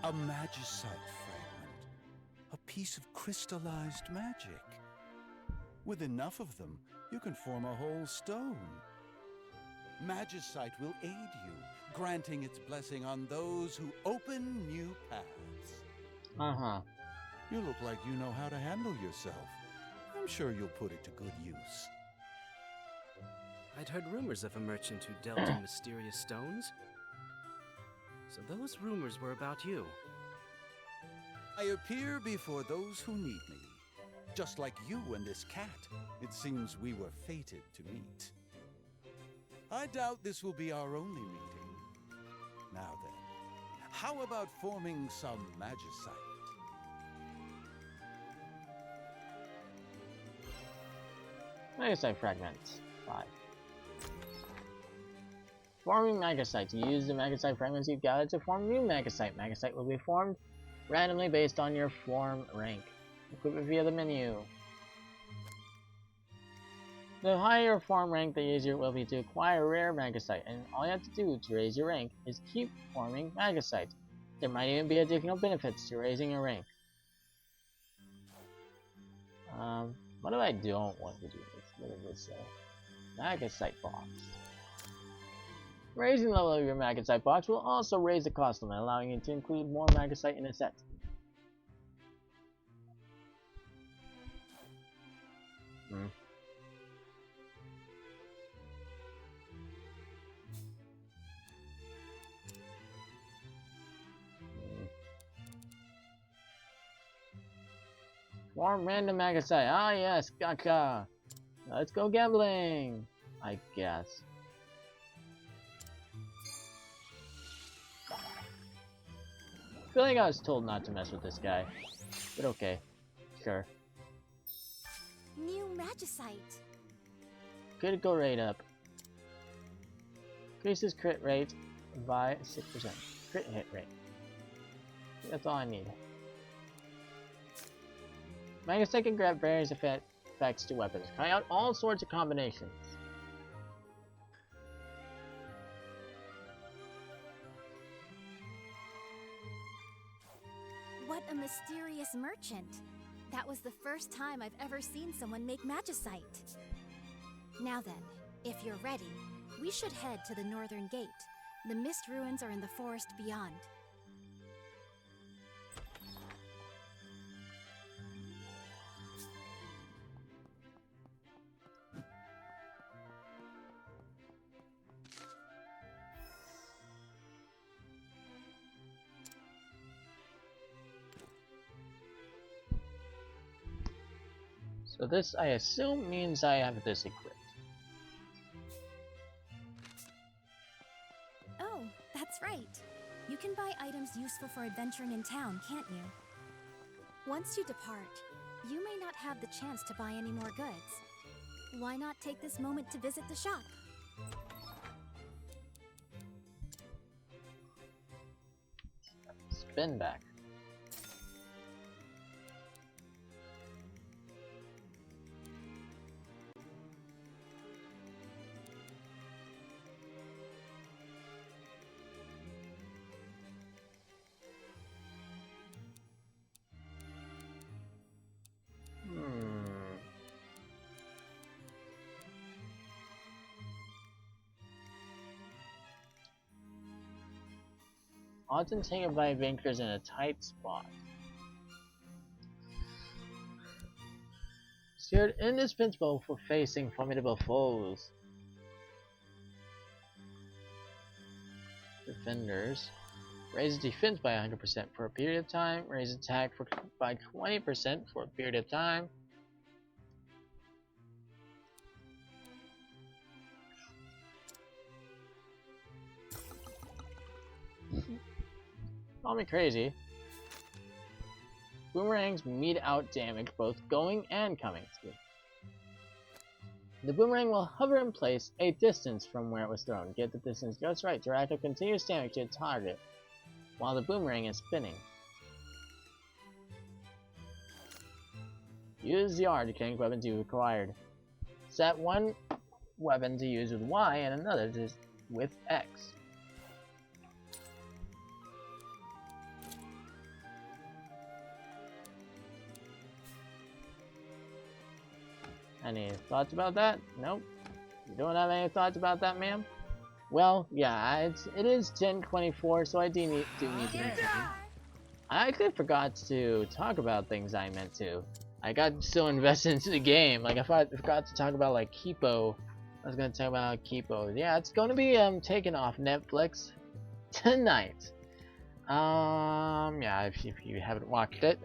a magicite fragment. A piece of crystallized magic. With enough of them, you can form a whole stone. Magicite will aid you, granting its blessing on those who open new paths. Uh-huh. You look like you know how to handle yourself. I'm sure you'll put it to good use. I'd heard rumors of a merchant who dealt in mysterious stones. So those rumors were about you. I appear before those who need me. Just like you and this cat, it seems we were fated to meet. I doubt this will be our only meeting. Now then, how about forming some magicite? Magicite fragments. 5. Forming magicite. Use the magicite fragments you've gathered to form new magicite. Magicite will be formed randomly based on your form rank. Equip it via the menu. The higher form rank the user will be to acquire rare magicite, and all you have to do to raise your rank is keep forming magicite. There might even be additional benefits to raising your rank. What if I don't want to do this? What does this say? Magicite box. Raising the level of your magicite box will also raise the cost limit, allowing you to include more magicite in a set. Form random magicite. Ah yes, gotcha. Let's go gambling, I guess. I feel like I was told not to mess with this guy, but okay, sure. New magicite. Critical rate up. Increases crit rate by 6%. Crit hit rate. That's all I need. Magicite can grant various effects to weapons, trying out all sorts of combinations. What a mysterious merchant. That was the first time I've ever seen someone make magicite. Now then, if you're ready, we should head to the northern gate. The mist ruins are in the forest beyond. So this, I assume, means I have this equipped. Oh, that's right. You can buy items useful for adventuring in town, can't you? Once you depart, you may not have the chance to buy any more goods. Why not take this moment to visit the shop? Spin back. Often taken by bankers in a tight spot. Steered indispensable for facing formidable foes. Defenders. Raise defense by 100% for a period of time. Raise attack by 20% for a period of time. Call me crazy. Boomerangs mete out damage both going and coming. The boomerang will hover in place a distance from where it was thrown. Get the distance just right to rack up continuous damage to a target while the boomerang is spinning. Use the R to change weapons you acquired. Set one weapon to use with Y and another with X. Any thoughts about that? Nope. You don't have any thoughts about that, ma'am? Well, yeah, it is 10:24, so I do need to. I actually forgot to talk about things I meant to. I got so invested into the game, like I forgot to talk about like Kipo. I was gonna talk about Kipo. Yeah, it's gonna be taken off Netflix tonight. Yeah, if you haven't watched it,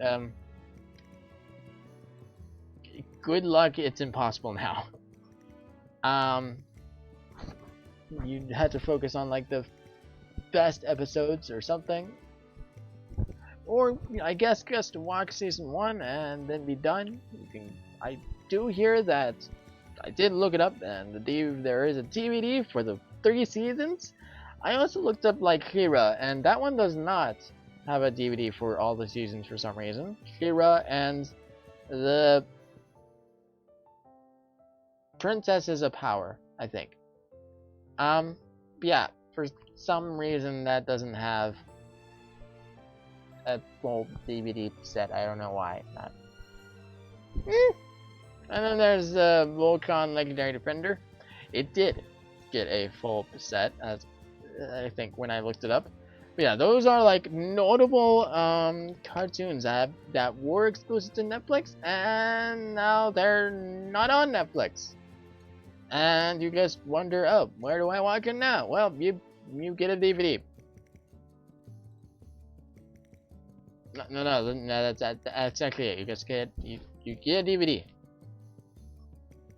good luck, it's impossible now. You had to focus on like the best episodes or something. Or I guess just watch season 1 and then be done. I do hear that, I did look it up, and there is a DVD for the 3 seasons. I also looked up like Kira, and that one does not have a DVD for all the seasons for some reason. Kira and the Princesses of Power, I think. Yeah, for some reason that doesn't have a full DVD set. I don't know why. Not. And then there's the Volcon Legendary Defender. It did get a full set, as I think when I looked it up. But yeah, those are like notable cartoons that were exclusive to Netflix, and now they're not on Netflix. And you just wonder, oh, where do I watch it now? Well, you get a DVD. No, that's exactly it. You just get you get a DVD.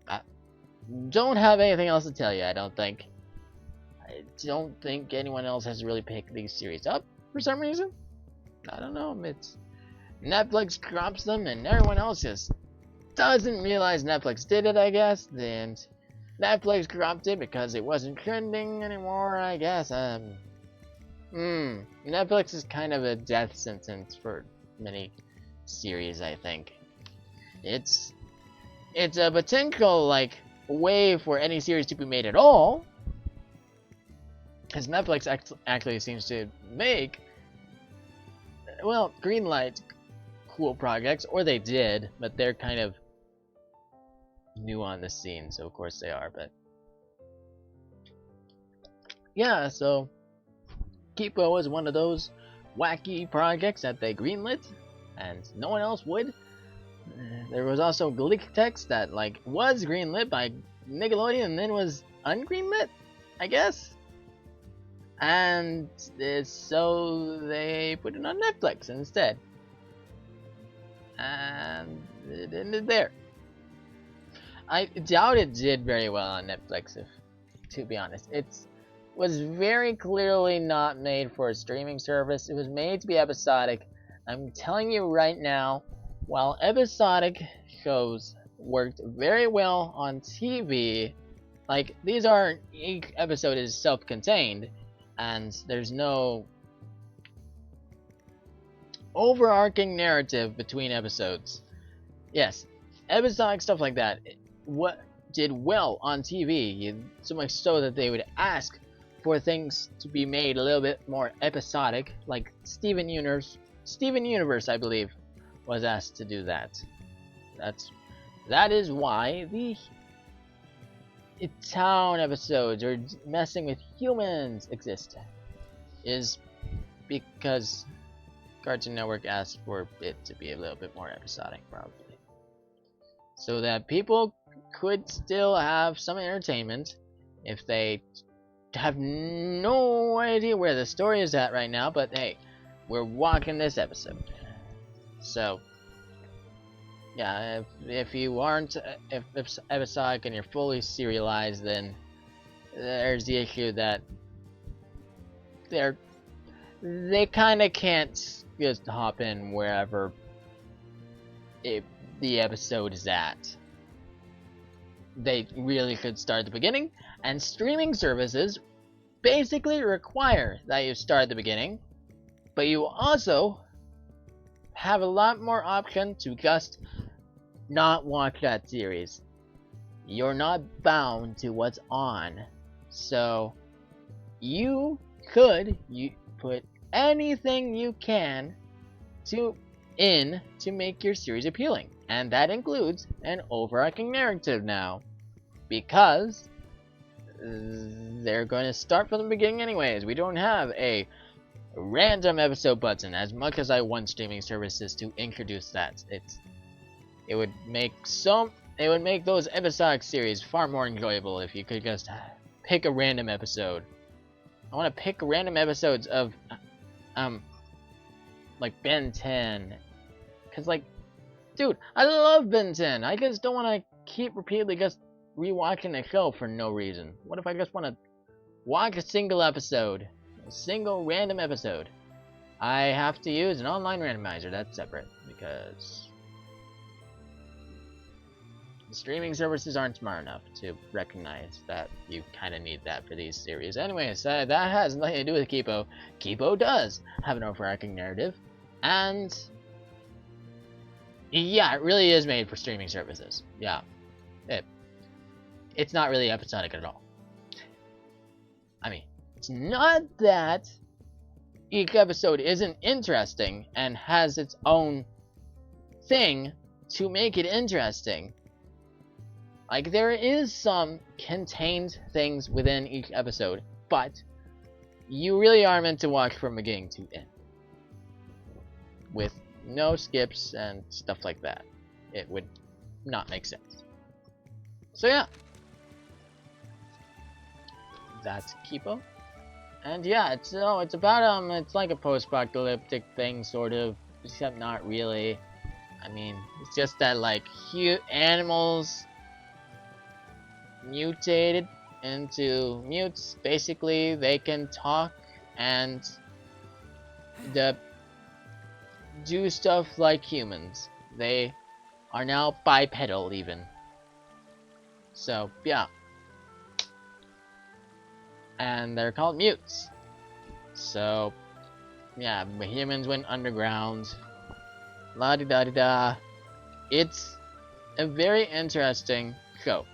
I don't have anything else to tell you. I don't think anyone else has really picked these series up for some reason. I don't know. It's Netflix drops them, and everyone else just doesn't realize Netflix did it. I guess then. Netflix dropped it because it wasn't trending anymore, I guess. Netflix is kind of a death sentence for many series, I think. It's a potential, like, way for any series to be made at all. Because Netflix actually seems to make, well, greenlight cool projects, or they did, but they're kind of new on the scene, so of course they are, but yeah, so Kipo was one of those wacky projects that they greenlit and no one else would. There was also Gleek Text that like was greenlit by Nickelodeon and then was ungreenlit, I guess, and so they put it on Netflix instead, and it ended there. I doubt it did very well on Netflix, if to be honest. It was very clearly not made for a streaming service. It was made to be episodic. I'm telling you right now, while episodic shows worked very well on TV, like, these are, each episode is self-contained, and there's no overarching narrative between episodes. Yes, episodic stuff like that, what did well on TV, so much so that they would ask for things to be made a little bit more episodic, like Steven Universe, I believe, was asked to do that. That is why the town episodes, or messing with humans, exist. Is because Cartoon Network asked for it to be a little bit more episodic, probably. So that people could still have some entertainment if they have no idea where the story is at right now, but hey, we're watching this episode. So, yeah, if you aren't if episodic and you're fully serialized, then there's the issue that they kind of can't just hop in wherever the episode is at. They really should start at the beginning, and streaming services basically require that you start at the beginning, but you also have a lot more option to just not watch that series. You're not bound to what's on, so you could put anything you can to make your series appealing, and that includes an overarching narrative now, because they're going to start from the beginning anyways. We don't have a random episode button, as much as I want streaming services to introduce that. It would make those episodic series far more enjoyable if you could just pick a random episode. I want to pick random episodes of like Ben 10, cause like, dude, I love Ben 10. I just don't want to keep repeatedly just rewatching the show for no reason. What if I just want to watch a single episode, a single random episode? I have to use an online randomizer. That's separate, because the streaming services aren't smart enough to recognize that you kind of need that for these series. Anyways, that has nothing to do with Kipo. Kipo does have an overarching narrative, and yeah, it really is made for streaming services. Yeah, it's not really episodic at all. I mean, it's not that each episode isn't interesting and has its own thing to make it interesting. Like, there is some contained things within each episode, but you really are meant to watch from beginning to end, with no skips and stuff like that. It would not make sense. So yeah, that's Kipo. And yeah, it's about it's like a post-apocalyptic thing, sort of, except not really. I mean, it's just that, like, animals mutated into mutes. Basically, they can talk and do stuff like humans. They are now bipedal, even. So yeah, and they're called mutes. So yeah, the humans went underground. La di da di da. It's a very interesting show.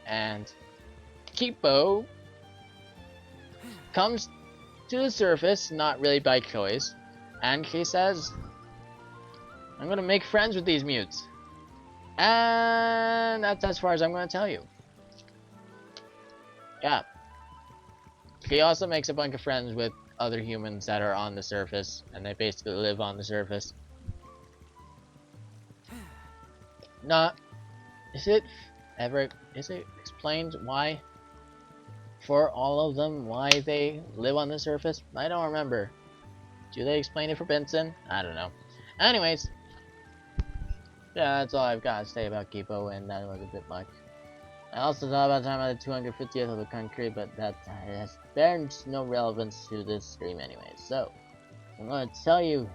And Kipo comes to the surface, not really by choice, and she says, I'm gonna make friends with these mutes. And that's as far as I'm gonna tell you. Yeah. She also makes a bunch of friends with other humans that are on the surface, and they basically live on the surface. Is it explained why, for all of them, why they live on the surface? I don't remember. Do they explain it for Benson? I don't know. Anyways, Yeah, that's all I've got to say about Kipo, and that was a bit much. I also thought about talking about the 250th of the country, but that has bears no relevance to this stream anyway. So, I'm going to tell you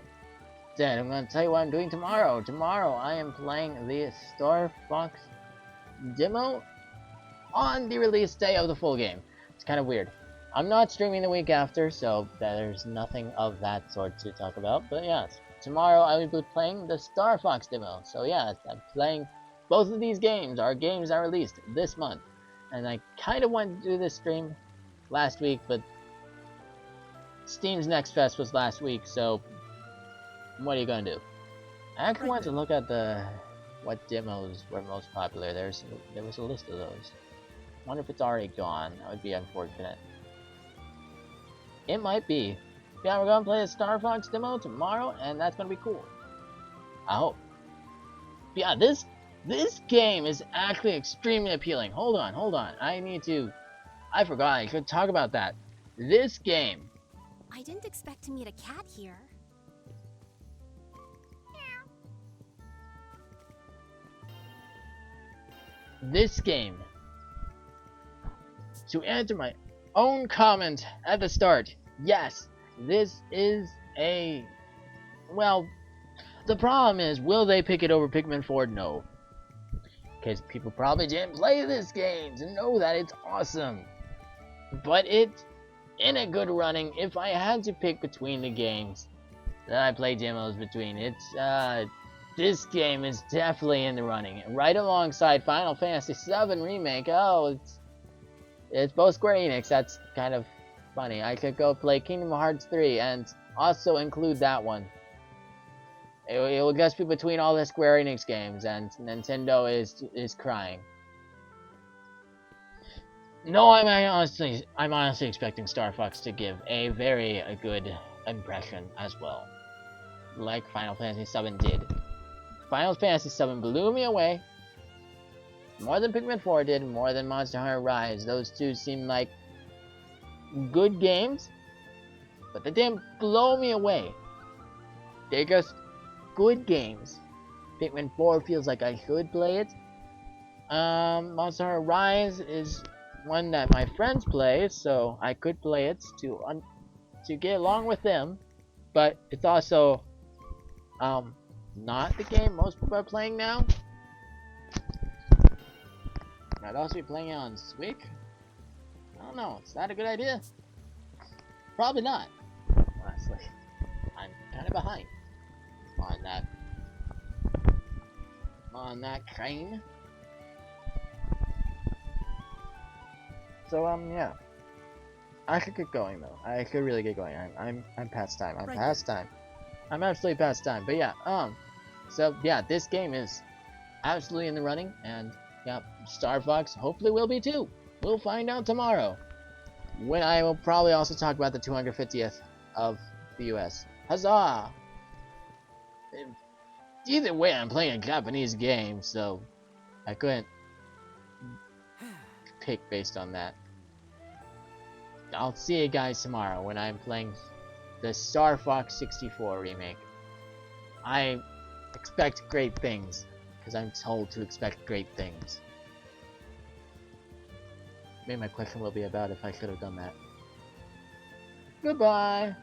instead, I'm going to tell you what I'm doing tomorrow. Tomorrow, I am playing the Star Fox demo on the release day of the full game. It's kind of weird. I'm not streaming the week after, so there's nothing of that sort to talk about. But yeah, tomorrow I will be playing the Star Fox demo. So yeah, I'm playing both of these games. Our games are released this month. And I kind of wanted to do this stream last week, but Steam's Next Fest was last week, so what are you going to do? I actually wanted to look at what demos were most popular. There was a list of those. I wonder if it's already gone. That would be unfortunate. It might be. Yeah, we're gonna play a Star Fox demo tomorrow, and that's gonna be cool. I hope. Yeah, this game is actually extremely appealing. Hold on. I forgot I could talk about that. This game. I didn't expect to meet a cat here. This game. To answer my own comment at the start, yes, this is a... Well, the problem is, will they pick it over Pikmin 4? No. Because people probably didn't play this game to know that it's awesome. But it's in a good running. If I had to pick between the games that I play demos between, this game is definitely in the running. Right alongside Final Fantasy VII Remake. Oh, it's both Square Enix. That's kind of funny. I could go play Kingdom Hearts 3 and also include that one. It will just be between all the Square Enix games, and Nintendo is crying. No, I'm honestly expecting Star Fox to give a very good impression as well, like Final Fantasy VII did. Final Fantasy VII blew me away. More than Pikmin 4 did, more than Monster Hunter Rise. Those two seem like good games, but they didn't blow me away. They're just good games. Pikmin 4 feels like I should play it. Monster Hunter Rise is one that my friends play, so I could play it to get along with them. But it's also not the game most people are playing now. I'd also be playing it on Switch. I don't know. Is that a good idea? Probably not. Honestly, I'm kind of behind on that train. So yeah, I should get going though. I could really get going. I'm past time. I'm past time. I'm absolutely past time. But yeah, so yeah, this game is absolutely in the running, and yeah, Star Fox hopefully will be too. We'll find out tomorrow, when I will probably also talk about the 250th of the US. Huzzah! Either way, I'm playing a Japanese game, so I couldn't pick based on that. I'll see you guys tomorrow when I'm playing the Star Fox 64 remake. I expect great things, because I'm told to expect great things. Maybe my question will be about if I should have done that. Goodbye!